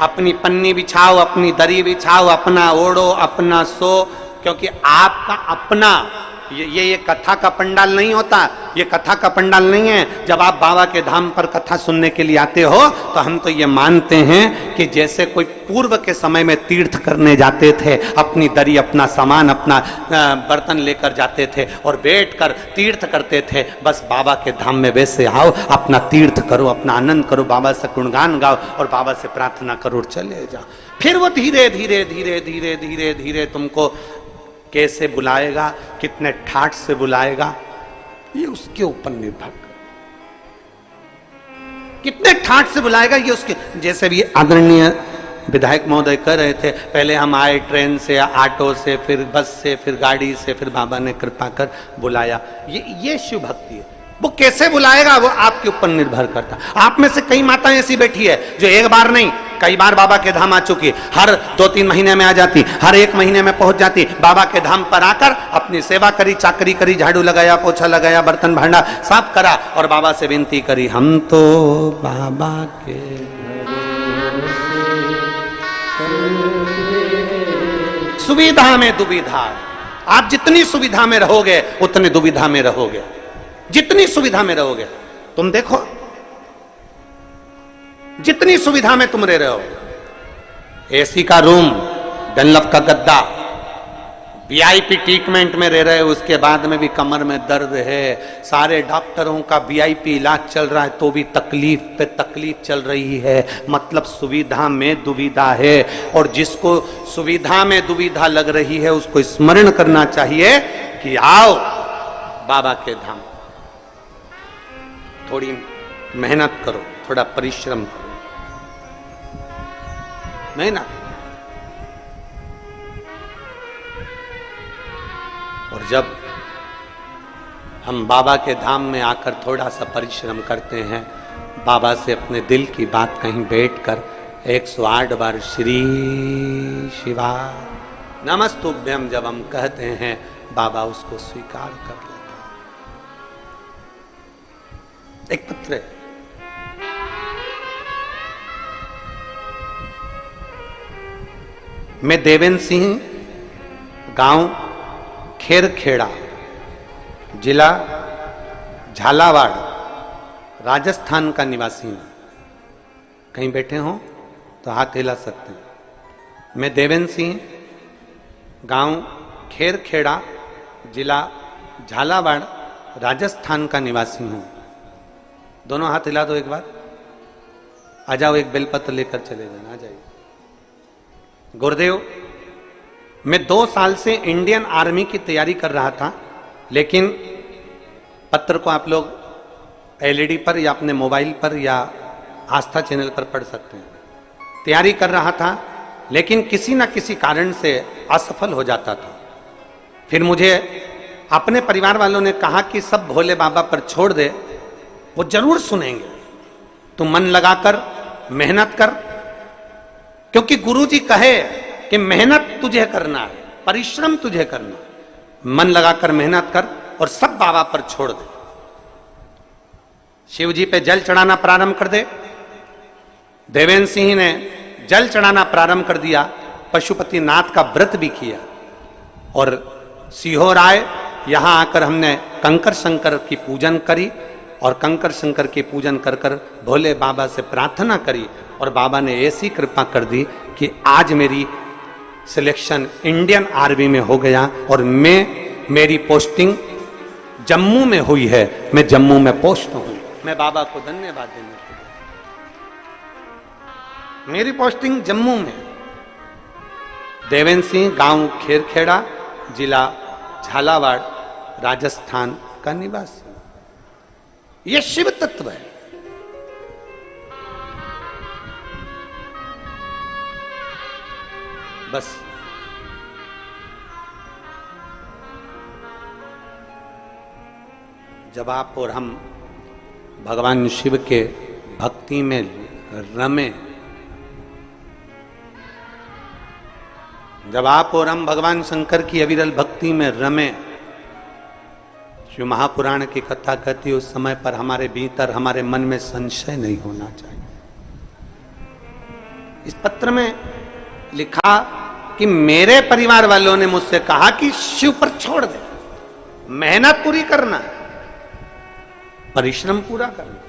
Speaker 1: अपनी पन्नी बिछाओ, अपनी दरी बिछाओ, अपना ओढ़ो, अपना सो, क्योंकि आपका अपना ये कथा का पंडाल नहीं होता, ये कथा का पंडाल नहीं है। जब आप बाबा के धाम पर कथा सुनने के लिए आते हो, तो हम तो ये मानते हैं कि जैसे कोई पूर्व के समय में तीर्थ करने जाते थे, अपनी दरी, अपना सामान, अपना बर्तन लेकर जाते थे और बैठकर तीर्थ करते थे, बस बाबा के धाम में वैसे आओ, अपना तीर्थ करो, अपना आनंद करो, बाबा से गुणगान गाओ और बाबा से प्रार्थना करो और चले जाओ। फिर वो धीरे धीरे धीरे धीरे धीरे धीरे तुमको कैसे बुलाएगा, कितने ठाठ से बुलाएगा, ये उसके ऊपर निर्भर। कितने ठाठ से बुलाएगा ये उसके, जैसे भी आदरणीय विधायक महोदय कह रहे थे, पहले हम आए ट्रेन से, ऑटो से, फिर बस से, फिर गाड़ी से, फिर बाबा ने कृपा कर बुलाया। ये शिव भक्ति है। वो कैसे बुलाएगा वो आपके ऊपर निर्भर करता। आप में से कई माताएं ऐसी बैठी है जो एक बार नहीं कई बार बाबा के धाम आ चुकी, हर 2-3 महीने में आ जाती, हर 1 महीने में पहुंच जाती, बाबा के धाम पर आकर अपनी सेवा करी, चाकरी करी, झाड़ू लगाया, पोछा लगाया, बर्तन भांडा साफ करा और बाबा से विनती करी, हम तो बाबा के सुविधा में दुविधा। आप जितनी सुविधा में रहोगे उतने दुविधा में रहोगे, जितनी सुविधा में रहोगे। तुम देखो जितनी सुविधा में तुम रह रहे हो, एसी का रूम, डनलप का गद्दा, वीआईपी ट्रीटमेंट में रह रहे हो, उसके बाद में भी कमर में दर्द है, सारे डॉक्टरों का वीआईपी इलाज चल रहा है तो भी तकलीफ पे तकलीफ चल रही है। मतलब सुविधा में दुविधा है। और जिसको सुविधा में दुविधा लग रही है उसको स्मरण करना चाहिए कि आओ बाबा के धाम, थोड़ी मेहनत करो, थोड़ा परिश्रम करो, मेहनत। और जब हम बाबा के धाम में आकर थोड़ा सा परिश्रम करते हैं, बाबा से अपने दिल की बात कहीं बैठकर 108 बार श्री शिवा नमस्तुभ्यम जब हम कहते हैं, बाबा उसको स्वीकार कर लेते हैं। एक पत्र है, मैं देवेंद्र सिंह, गांव खेरखेड़ा, जिला झालावाड़, राजस्थान का निवासी हूं। कहीं बैठे हो तो हाथ हिला सकते हैं। मैं देवेंद्र सिंह, गांव खेरखेड़ा, जिला झालावाड़, राजस्थान का निवासी हूं। दोनों हाथ हिला दो एक बार। आ जाओ, एक बेलपत्र लेकर चले जाना, आ जाइए। गुरुदेव, मैं 2 साल से इंडियन आर्मी की तैयारी कर रहा था, लेकिन पत्र को आप लोग एलईडी पर या अपने मोबाइल पर या आस्था चैनल पर पढ़ सकते हैं। तैयारी कर रहा था लेकिन किसी न किसी कारण से असफल हो जाता था। फिर मुझे अपने परिवार वालों ने कहा कि सब भोले बाबा पर छोड़ दे, वो जरूर सुनेंगे, तू मन लगाकर मेहनत कर, क्योंकि गुरुजी कहे कि मेहनत तुझे करना है, परिश्रम तुझे करना है, मन लगाकर मेहनत कर और सब बाबा पर छोड़ दे। शिव जी पे जल चढ़ाना प्रारंभ कर दे। देवेंद्र सिंह ने जल चढ़ाना प्रारंभ कर दिया, पशुपति नाथ का व्रत भी किया और सीहोर आए। यहां आकर हमने कंकर शंकर की पूजन करी और कंकर शंकर की पूजन कर कर भोले बाबा से प्रार्थना करी और बाबा ने ऐसी कृपा कर दी कि आज मेरी सिलेक्शन इंडियन आर्मी में हो गया और मेरी पोस्टिंग जम्मू में हुई है। मैं जम्मू में पोस्ट हूं। मैं बाबा को धन्यवाद देने के लिए, मेरी पोस्टिंग जम्मू में। देवेंद्र सिंह, गांव खेरखेड़ा, जिला झालावाड़, राजस्थान का निवासी। यह शिव तत्व है। बस जब आप और हम भगवान शिव के भक्ति में रमे, जब आप और हम भगवान शंकर की अविरल भक्ति में रमे, जो महापुराण की कथा कहती है, उस समय पर हमारे भीतर, हमारे मन में संशय नहीं होना चाहिए। इस पत्र में लिखा कि मेरे परिवार वालों ने मुझसे कहा कि शिव पर छोड़ दे, मेहनत पूरी करना, परिश्रम पूरा करना।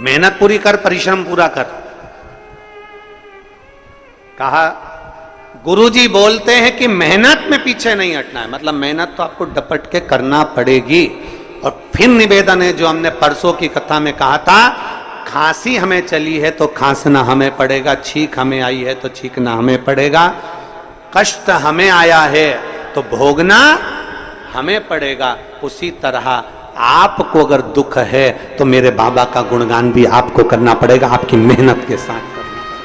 Speaker 1: मेहनत पूरी कर, परिश्रम पूरा कर। कहा गुरुजी बोलते हैं कि मेहनत में पीछे नहीं हटना है, मतलब मेहनत तो आपको डपट के करना पड़ेगी। और फिर निवेदन है जो हमने परसों की कथा में कहा था, खांसी हमें चली है तो खांसना हमें पड़ेगा, छींक हमें आई है तो छींकना हमें पड़ेगा, कष्ट हमें आया है तो भोगना हमें पड़ेगा। उसी तरह आपको अगर दुख है तो मेरे बाबा का गुणगान भी आपको करना पड़ेगा, आपकी मेहनत के साथ करना पड़ेगा,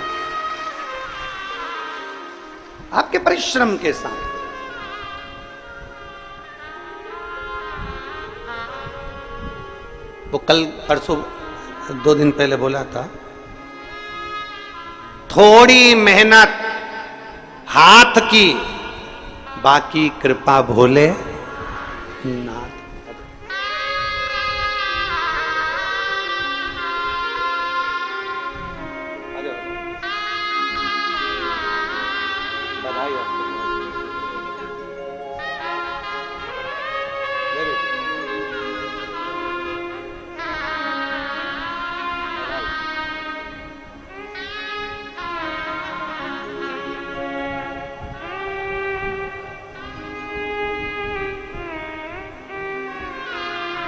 Speaker 1: आपके परिश्रम के साथ। वो कल परसों 2 दिन पहले बोला था, थोड़ी मेहनत हाथ की, बाकी कृपा भोले नाथ।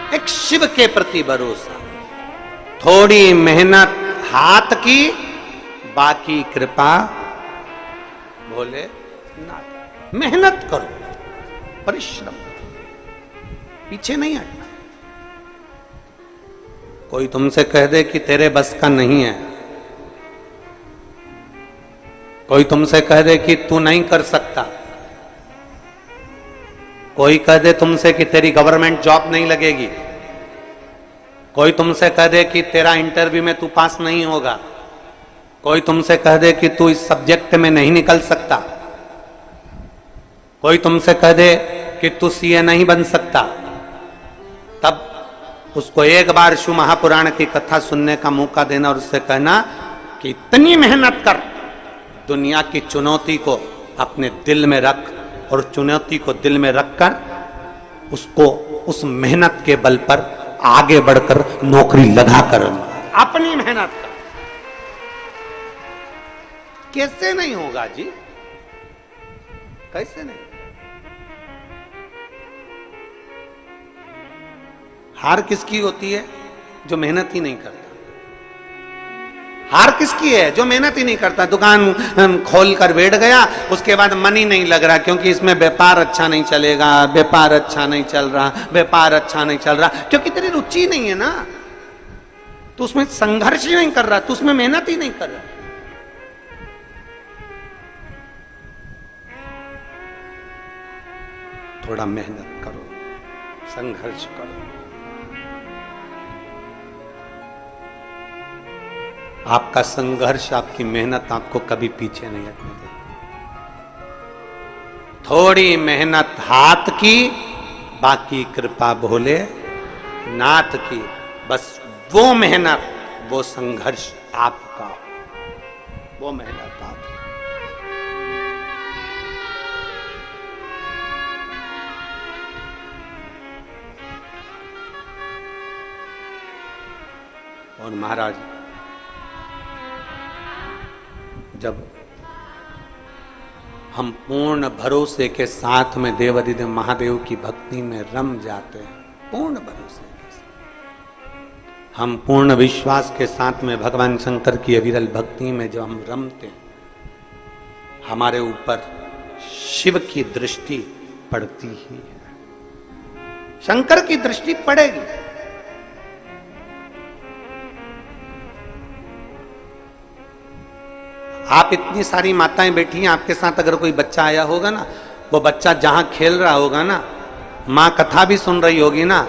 Speaker 1: एक शिव के प्रति भरोसा, थोड़ी मेहनत हाथ की, बाकी कृपा भोले नाथ। मेहनत करो, परिश्रम करो, पीछे नहीं हटना। कोई तुमसे कह दे कि तेरे बस का नहीं है, कोई तुमसे कह दे कि तू नहीं कर सकता, कोई कह दे तुमसे कि तेरी गवर्नमेंट जॉब नहीं लगेगी, कोई तुमसे कह दे कि तेरा इंटरव्यू में तू पास नहीं होगा, कोई तुमसे कह दे कि तू इस सब्जेक्ट में नहीं निकल सकता, कोई तुमसे कह दे कि तू सीए नहीं बन सकता, तब उसको एक बार शिव महापुराण की कथा सुनने का मौका देना और उससे कहना कि इतनी मेहनत कर, दुनिया की चुनौती को अपने दिल में रख और चुनौती को दिल में रखकर उसको उस मेहनत के बल पर आगे बढ़कर नौकरी लगाकर अपनी मेहनत कर। कैसे नहीं होगा जी, कैसे नहीं? हार किसकी होती है? जो मेहनत ही नहीं करता। हार किसकी है? जो मेहनत ही नहीं करता। दुकान खोल कर बैठ गया, उसके बाद मन ही नहीं लग रहा क्योंकि इसमें व्यापार अच्छा नहीं चलेगा, व्यापार अच्छा नहीं चल रहा, व्यापार अच्छा नहीं चल रहा, क्योंकि तेरी रुचि नहीं है ना, तो उसमें संघर्ष ही नहीं कर रहा, तो उसमें मेहनत ही नहीं कर रहा। थोड़ा मेहनत करो, संघर्ष करो। आपका संघर्ष, आपकी मेहनत आपको कभी पीछे नहीं हटने देगी। थोड़ी मेहनत हाथ की, बाकी कृपा भोले नाथ की। बस वो मेहनत, वो संघर्ष आपका, वो मेहनत आपकी। और महाराज जब हम पूर्ण भरोसे के साथ में देवाधिदेव महादेव की भक्ति में रम जाते हैं, पूर्ण भरोसे के साथ, हम पूर्ण विश्वास के साथ में भगवान शंकर की अविरल भक्ति में जब हम रमते हैं, हमारे ऊपर शिव की दृष्टि पड़ती ही है, शंकर की दृष्टि पड़ेगी। आप इतनी सारी माताएं बैठी हैं, आपके साथ अगर कोई बच्चा आया होगा ना, वो बच्चा जहां खेल रहा होगा ना, माँ कथा भी सुन रही होगी ना,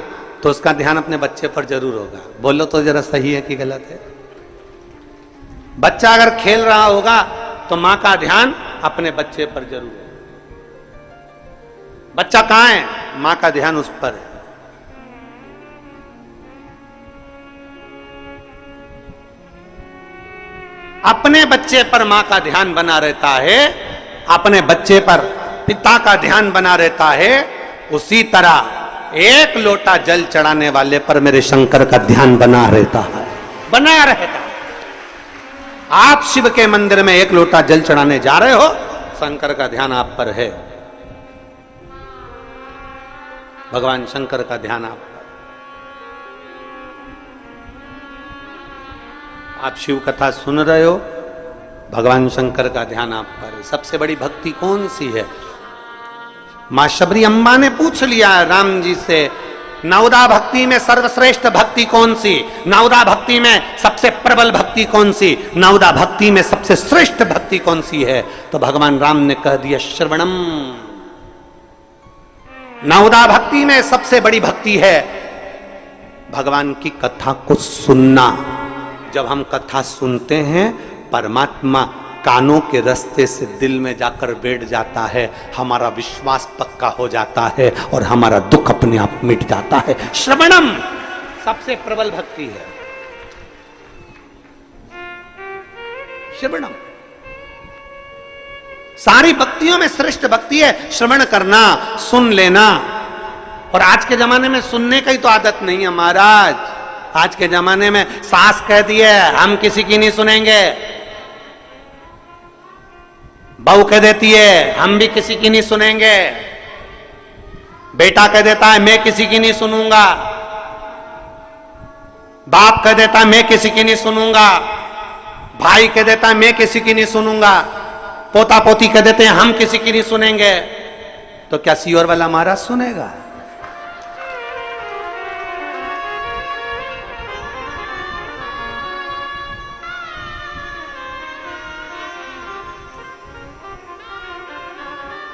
Speaker 1: तो उसका ध्यान अपने बच्चे पर जरूर होगा। बोलो तो जरा सही है कि गलत है? बच्चा अगर खेल रहा होगा तो माँ का ध्यान अपने बच्चे पर जरूर है। बच्चा कहां है? माँ का ध्यान उस पर है। अपने बच्चे पर मां का ध्यान बना रहता है, अपने बच्चे पर पिता का ध्यान बना रहता है, उसी तरह एक लोटा जल चढ़ाने वाले पर मेरे शंकर का ध्यान बना रहता है, बना रहता है। आप शिव के मंदिर में एक लोटा जल चढ़ाने जा रहे हो, शंकर का ध्यान आप पर है, भगवान शंकर का ध्यान आप पर। आप शिव कथा सुन रहे हो, भगवान शंकर का ध्यान आप पर है। सबसे बड़ी भक्ति कौन सी है? मां शबरी अम्बा ने पूछ लिया राम जी से, नवदा भक्ति में सर्वश्रेष्ठ भक्ति कौन सी? नवदा भक्ति में सबसे प्रबल भक्ति कौन सी? नवदा भक्ति में सबसे श्रेष्ठ भक्ति कौन सी है? तो भगवान राम ने कह दिया श्रवणम। नवदा भक्ति में सबसे बड़ी भक्ति है भगवान की कथा को सुनना। जब हम कथा सुनते हैं, परमात्मा कानों के रास्ते से दिल में जाकर बैठ जाता है, हमारा विश्वास पक्का हो जाता है और हमारा दुख अपने आप मिट जाता है। श्रवणम सबसे प्रबल भक्ति है, श्रवणम। सारी भक्तियों में श्रेष्ठ भक्ति है श्रवण करना, सुन लेना। और आज के जमाने में सुनने का ही तो आदत नहीं है महाराज। आज के जमाने में सास कह दी है हम किसी की नहीं सुनेंगे, बहू कह देती है हम भी किसी की नहीं सुनेंगे, बेटा कह देता है मैं किसी की नहीं सुनूंगा, बाप कह देता है मैं किसी की नहीं सुनूंगा, भाई कह देता है मैं किसी की नहीं सुनूंगा, पोता पोती कह देते हैं हम किसी की नहीं सुनेंगे। तो क्या सीओर वाला महाराज सुनेगा?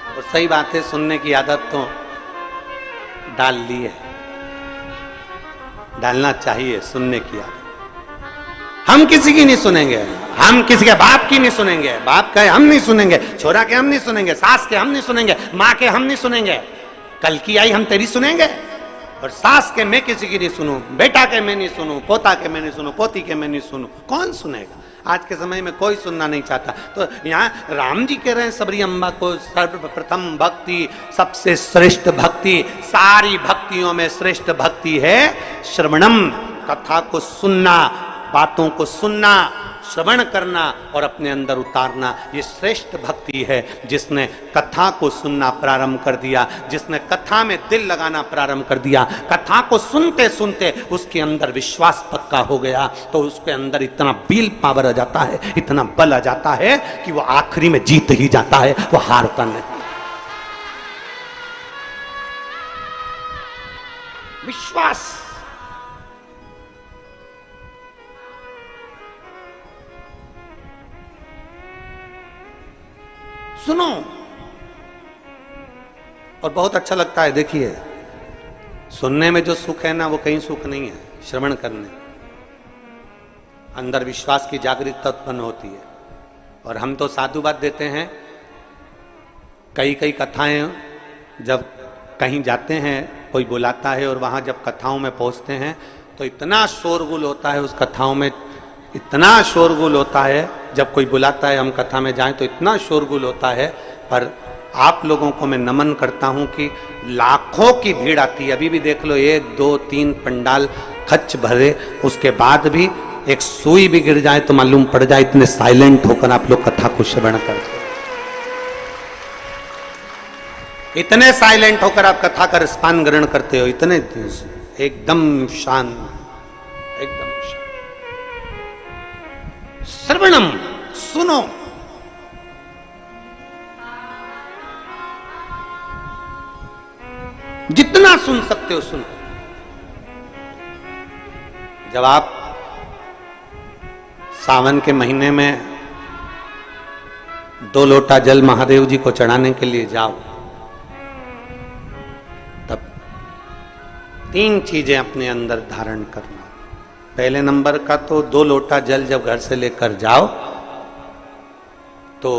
Speaker 1: और सही बात है, सुनने की आदत तो डाल ली है, डालना चाहिए सुनने की आदत। हम किसी की नहीं सुनेंगे, हम किसी के बाप की नहीं सुनेंगे, बाप के हम नहीं सुनेंगे, छोरा के हम नहीं सुनेंगे, सास के हम नहीं सुनेंगे, माँ के हम नहीं सुनेंगे, कल की आई हम तेरी सुनेंगे। और सास के मैं किसी की नहीं सुनूं, बेटा के मैं नहीं सुनूं, पोता के मैं नहीं सुनूं, पोती के मैं नहीं सुनूं, कौन सुनेगा? आज के समय में कोई सुनना नहीं चाहता। तो यहाँ राम जी कह रहे हैं सबरी अम्बा को सर्वप्रथम भक्ति, सबसे श्रेष्ठ भक्ति, सारी भक्तियों में श्रेष्ठ भक्ति है श्रवणम, कथा को सुनना, बातों को सुनना, श्रवण करना और अपने अंदर उतारना। ये श्रेष्ठ भक्ति है जिसने कथा को सुनना प्रारंभ कर दिया, जिसने कथा में दिल लगाना प्रारंभ कर दिया, कथा को सुनते सुनते उसके अंदर विश्वास पक्का हो गया, तो उसके अंदर इतना विल पावर आ जाता है, इतना बल आ जाता है कि वो आखिरी में जीत ही जाता है, वो हारता नहीं। विश्वास। सुनो। और बहुत अच्छा लगता है, देखिए सुनने में जो सुख है ना वो कहीं सुख नहीं है, श्रवण करने अंदर विश्वास की जागरूकता उत्पन्न होती है। और हम तो साधुवाद देते हैं, कई कई कथाएं जब कहीं जाते हैं, कोई बुलाता है और वहां जब कथाओं में पहुंचते हैं तो इतना शोरगुल होता है उस कथाओं में, इतना शोरगुल होता है। जब कोई बुलाता है हम कथा में जाएं तो इतना शोरगुल होता है। पर आप लोगों को मैं नमन करता हूं कि लाखों की भीड़ आती है। अभी भी देख लो 1 2 3 पंडाल खच भरे, उसके बाद भी एक सुई भी गिर जाए तो मालूम पड़ जाए, इतने साइलेंट होकर आप लोग कथा को श्रवण करते, इतने साइलेंट होकर आप कथा का रसपान ग्रहण करते हो, इतने एकदम शांत, एकदम श्रवणम। सुनो, जितना सुन सकते हो सुनो। जब आप सावन के महीने में 2 लोटा जल महादेव जी को चढ़ाने के लिए जाओ, तब 3 चीजें अपने अंदर धारण करना। पहले नंबर का तो 2 लोटा जल जब घर से लेकर जाओ तो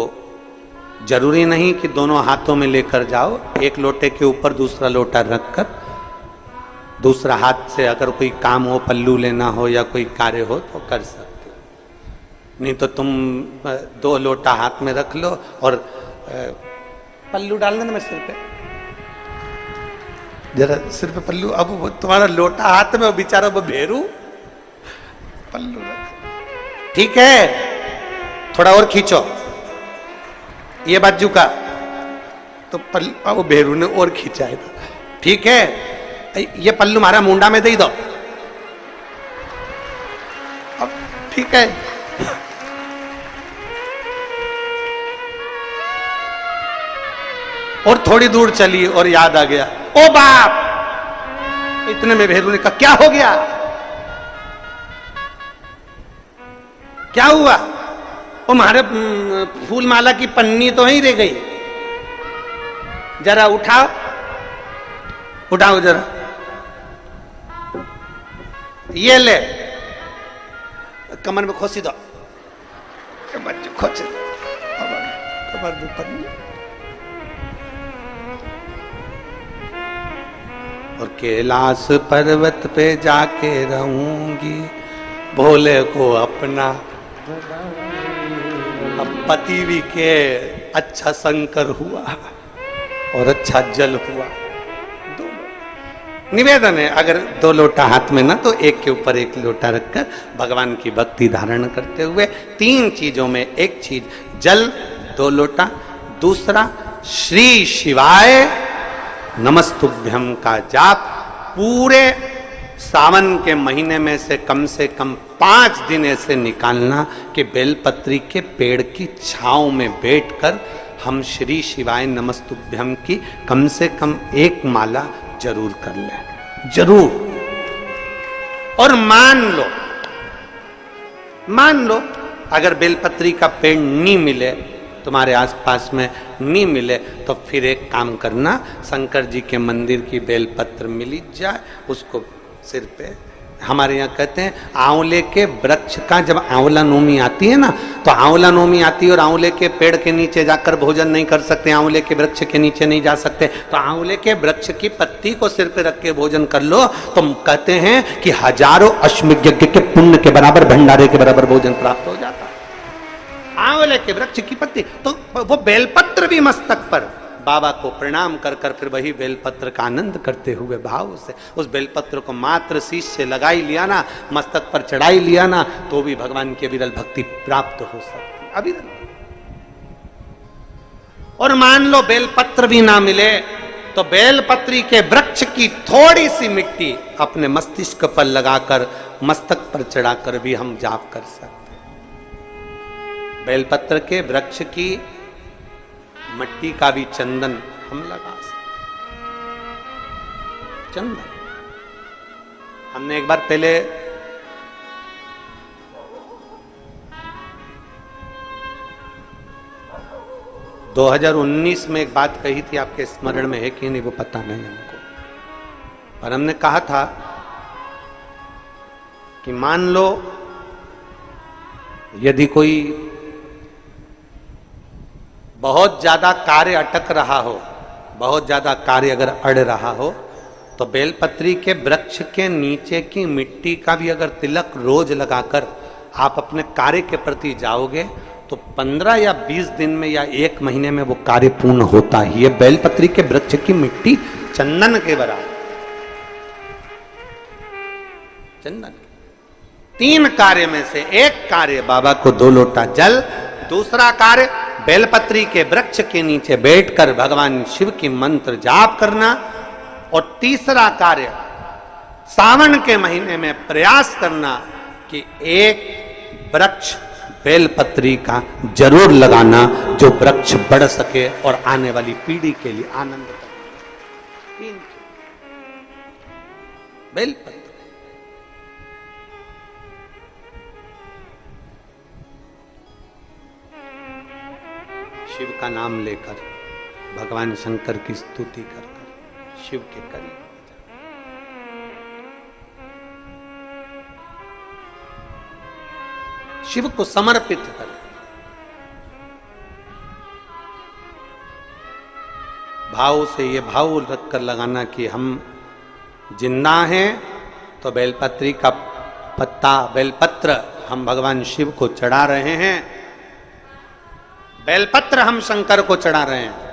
Speaker 1: जरूरी नहीं कि दोनों हाथों में लेकर जाओ, एक लोटे के ऊपर दूसरा लोटा रखकर दूसरा हाथ से अगर कोई काम हो, पल्लू लेना हो या कोई कार्य हो तो कर सकते हो। नहीं तो तुम 2 लोटा हाथ में रख लो और पल्लू डाल देना सिर पे, जरा सिर पे पल्लू। अब वो तुम्हारा लोटा हाथ में, वो बेचारा वो भेरू पल्लू रख, ठीक है, थोड़ा और खींचो ये बाजू का, तो पल्लू वो भेरू ने और खींचा है, ठीक है, ये पल्लू हमारा मुंडा में दे दो, अब ठीक है। और थोड़ी दूर चली और याद आ गया, ओ बाप, इतने में भेरू ने कहा क्या हो गया, क्या हुआ? वो हमारे फूल माला की पन्नी तो ही रह गई, जरा उठाओ, उठाओ जरा, ये ले, कमर में खोसी दो, कमर खोच, कमर में पन्नी। और कैलाश पर्वत पे जाके रहूंगी, भोले को अपना। अब पति भी के अच्छा शंकर हुआ और अच्छा जल हुआ। निवेदन है, अगर 2 लोटा हाथ में ना तो एक के ऊपर एक लोटा रखकर भगवान की भक्ति धारण करते हुए 3 चीजों में एक चीज जल 2 लोटा, दूसरा श्री शिवाय नमस्तुभ्यम का जाप पूरे सावन के महीने में से कम 5 दिन ऐसे निकालना कि बेलपत्री के पेड़ की छांव में बैठकर हम श्री शिवाय नमस्तुभ्यम की कम से कम 1 माला जरूर कर लें, जरूर। और मान लो अगर बेलपत्री का पेड़ नहीं मिले, तुम्हारे आसपास में नहीं मिले, तो फिर एक काम करना, शंकर जी के मंदिर की बेलपत्र मिली जाए, उसको सिर पे, हमारे यहाँ कहते हैं आंवले के वृक्ष का, जब आंवला नोमी आती है ना, तो आंवला नोमी आती है और आंवले के पेड़ के नीचे जाकर भोजन नहीं कर सकते, आंवले के वृक्ष के नीचे नहीं जा सकते, तो आंवले के वृक्ष की पत्ती को सिर पे रख के भोजन कर लो, तो कहते हैं कि हजारों अश्वमेध यज्ञ के पुण्य के बराबर, भंडारे के बराबर भोजन प्राप्त हो जाता है। आंवले के वृक्ष की पत्ती, तो वो बेलपत्र भी मस्तक पर बाबा को प्रणाम कर कर फिर वही बेलपत्र का आनंद करते हुए भाव से उस बेलपत्र को मात्र शीश से लगाई लिया ना, मस्तक पर चढ़ाई लिया ना, तो भी भगवान की अविरल भक्ति प्राप्त हो सकती, अविरल। और मान लो बेलपत्र भी ना मिले, तो बेलपत्री के वृक्ष की थोड़ी सी मिट्टी अपने मस्तिष्क पर लगाकर, मस्तक पर चढ़ाकर भी हम जाप कर सकते। बेलपत्र के वृक्ष की मट्टी का भी चंदन हम लगा सकते। चंदन हमने एक बार पहले (2019) में एक बात कही थी, आपके स्मरण में है कि नहीं वो पता नहीं हमको, पर हमने कहा था कि मान लो यदि कोई बहुत ज्यादा कार्य अटक रहा हो, बहुत ज्यादा कार्य अगर अड़ रहा हो, तो बेलपत्री के वृक्ष के नीचे की मिट्टी का भी अगर तिलक रोज लगाकर आप अपने कार्य के प्रति जाओगे, तो 15 या 20 दिन में या 1 महीने में वो कार्य पूर्ण होता ही है। बेलपत्री के वृक्ष की मिट्टी चंदन के बराबर, चंदन। 3 कार्य में से एक कार्य बाबा को 2 लोटा जल, दूसरा कार्य बेलपत्री के वृक्ष के नीचे बैठकर भगवान शिव की मंत्र जाप करना, और तीसरा कार्य सावन के महीने में प्रयास करना कि एक वृक्ष बेलपत्री का जरूर लगाना, जो वृक्ष बढ़ सके और आने वाली पीढ़ी के लिए आनंद करे। बेलपत्र शिव का नाम लेकर, भगवान शंकर की स्तुति कर कर शिव के करीब शिव को समर्पित कर, भाव से ये भाव रखकर लगाना कि हम जिंदा हैं, तो बेलपत्री का पत्ता, बेलपत्र हम भगवान शिव को चढ़ा रहे हैं, बेलपत्र हम शंकर को चढ़ा रहे हैं।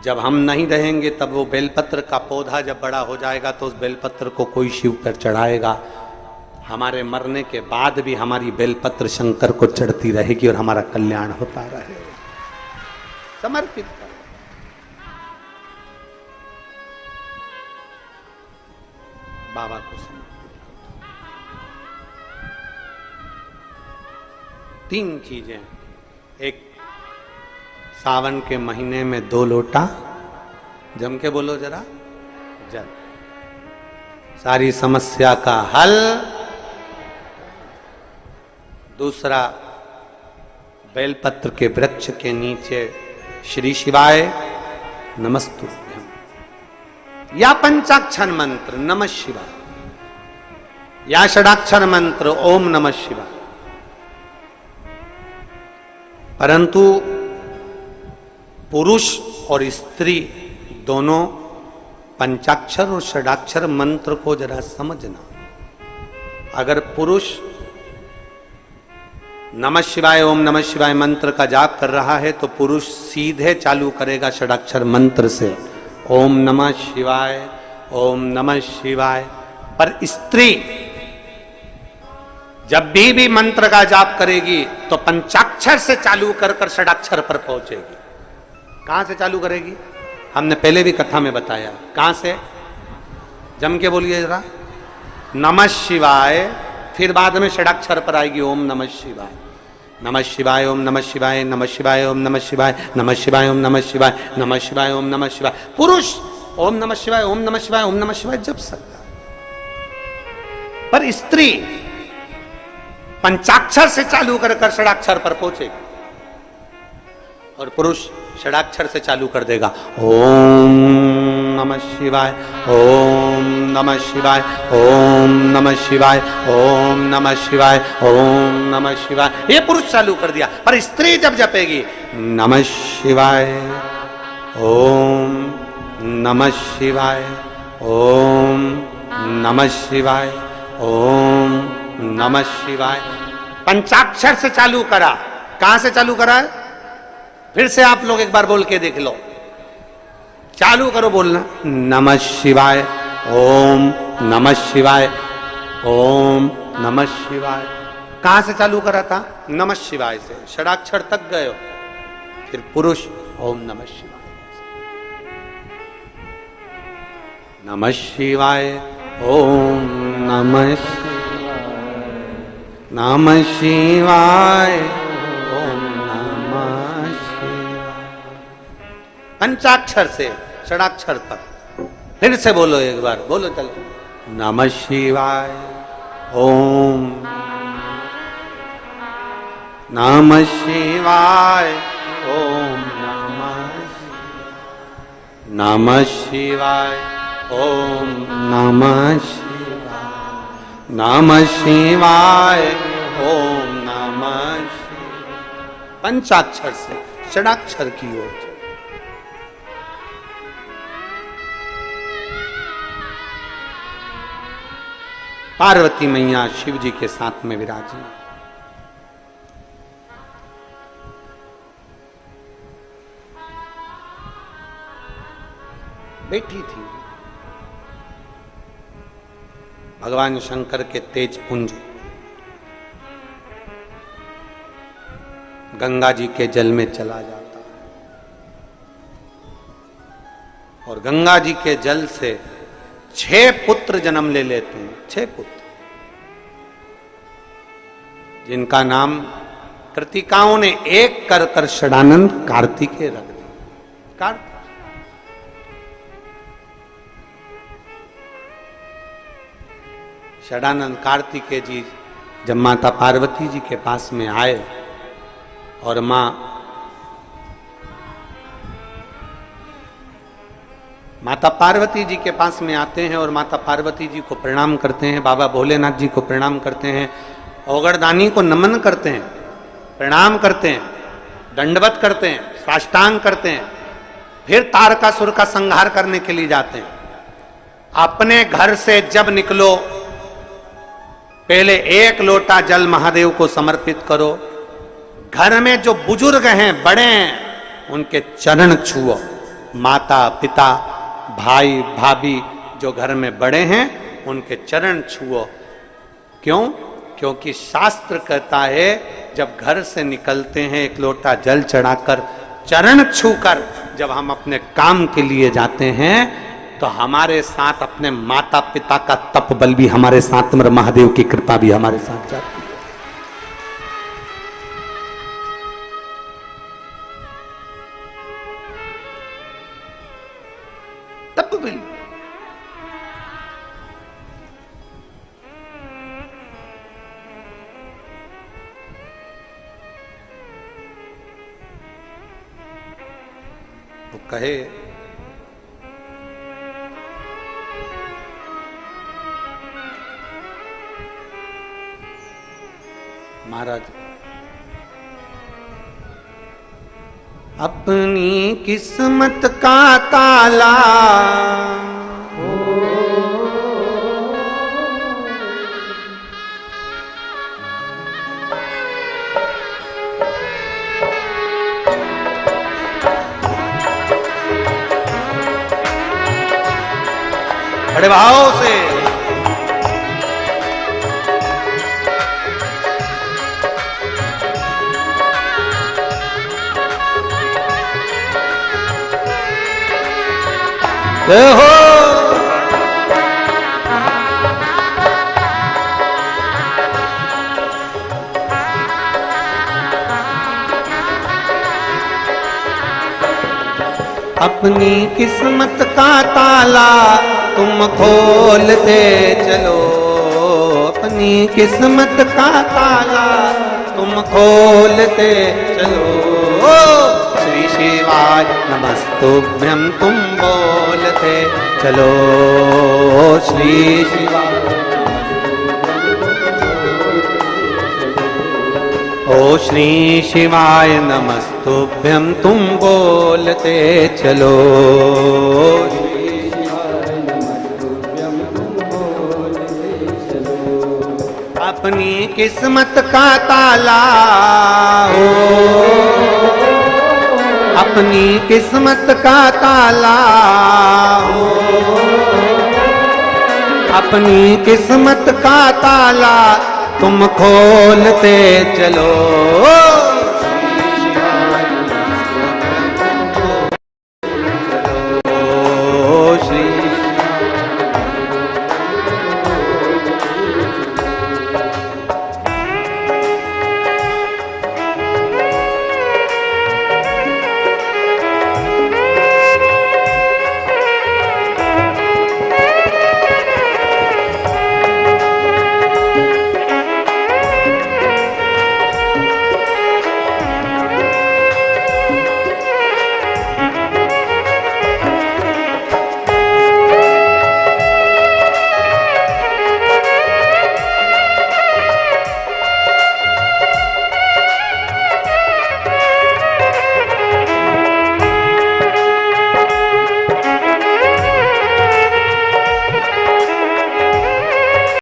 Speaker 1: जब हम नहीं रहेंगे तब वो बेलपत्र का पौधा जब बड़ा हो जाएगा तो उस बेलपत्र को कोई शिव पर चढ़ाएगा। हमारे मरने के बाद भी हमारी बेलपत्र शंकर को चढ़ती रहेगी और हमारा कल्याण होता रहेगा। समर्पित कर, बाबा को समर्पित। 3 चीजें, एक सावन के महीने में 2 लोटा, जम के बोलो जरा, जल, सारी समस्या का हल। दूसरा, बेलपत्र के वृक्ष के नीचे श्री शिवाय नमस्तुभ्यम, या पंचाक्षर मंत्र नमः शिवाय, या षडाक्षर मंत्र ओम नमः शिवाय। परंतु पुरुष और स्त्री दोनों पंचाक्षर और षडाक्षर मंत्र को जरा समझना। अगर पुरुष नमः शिवाय ओम नमः शिवाय मंत्र का जाप कर रहा है तो पुरुष सीधे चालू करेगा षडाक्षर मंत्र से, ओम नमः शिवाय ओम नमः शिवाय। पर स्त्री जब भी मंत्र का जाप करेगी तो पंचाक्षर से चालू कर कर षडाक्षर पर पहुंचेगी। कहां से चालू करेगी? हमने पहले भी कथा में बताया। कहां से? जम के बोलिए जरा। नमः शिवाय, फिर बाद में षडाक्षर पर आएगी ओम नमः शिवाय। नमः शिवाय ओम नमः शिवाय, नमः शिवाय ओम नमः शिवाय, नमः शिवाय ओम नमः शिवाय, नमः शिवाय ओम नमः शिवाय। पुरुष ओम नमः शिवाय ओम नमः शिवाय ओम नमः शिवाय जप सकता है, पर स्त्री पंचाक्षर से चालू कर कर षडाक्षर पर पहुंचेगी और पुरुष षडाक्षर से चालू कर देगा। ओम नमः शिवाय ओम नमः शिवाय ओम नमः शिवाय ओम नमः शिवाय ओम नमः शिवाय। ये पुरुष चालू कर दिया, पर स्त्री जब जपेगी नमः शिवाय ओम नमः शिवाय ओम नमः शिवाय ओम नमः शिवाय, पंचाक्षर से चालू करा। कहां से चालू करा है? फिर से आप लोग एक बार बोल के देख लो, चालू करो बोलना। नमः शिवाय ओम नमः शिवाय ओम नमः शिवाय। कहां से चालू करा था? नमः शिवाय से, षडाक्षर तक गए हो। फिर पुरुष ओम नमः शिवाय, नमः शिवाय ओम नमः शिवाय, नमः शिवाय ओम नमः शिवाय। पंचाक्षर से षडाक्षर तक। फिर से बोलो एक बार, बोलो चलो। नमः शिवाय ओम नमः शिवाय ओम नमः शिवाय ओम नमः शिवाय, नमः शिवाय ओम नमः शिवाय। पंचाक्षर से षडाक्षर की ओर। पार्वती मैया शिव जी के साथ में विराजी, बैठी थी। भगवान शंकर के तेज पुंज गंगा जी के जल में चला जाता और गंगा जी के जल से 6 पुत्र जन्म ले लेते हैं। 6 पुत्र जिनका नाम कृतिकाओं ने एक कर कर षडानंद कार्तिकेय रख दिया। कार्तिक षडानंद कार्तिकेय जी जब माता पार्वती जी के पास में आए और माता पार्वती जी के पास में आते हैं और माता पार्वती जी को प्रणाम करते हैं, बाबा भोलेनाथ जी को प्रणाम करते हैं, औगड़दानी को नमन करते हैं, प्रणाम करते हैं, दंडवत करते हैं, साष्टांग करते हैं। फिर तारकासुर का संहार करने के लिए जाते हैं। अपने घर से जब निकलो पहले 1 लोटा जल महादेव को समर्पित करो। घर में जो बुजुर्ग हैं, बड़े हैं, उनके चरण छुओ। माता पिता भाई भाभी जो घर में बड़े हैं उनके चरण छुओ। क्यों? क्योंकि शास्त्र कहता है जब घर से निकलते हैं 1 लोटा जल चढ़ाकर, चरण छूकर जब हम अपने काम के लिए जाते हैं तो हमारे साथ अपने माता पिता का तप बल भी हमारे साथ, महादेव की कृपा भी हमारे साथ जाती है। तप बल वो कहे महाराज, अपनी किस्मत का ताला बड़े भाव से। जय हो। अपनी किस्मत का ताला तुम खोलते चलो, अपनी किस्मत का ताला तुम खोलते चलो। श्री शिवाय नमस्तुभ्यं तुम बोलते चलो, श्री शिवाय। ओ श्री शिवाय नमस्तुभ्यं तुम बोलते चलो, श्री शिवाय नमस्तुभ्यं तुम बोलते चलो। अपनी किस्मत का ताला हो, अपनी किस्मत का ताला हो, अपनी किस्मत का ताला तुम खोलते चलो।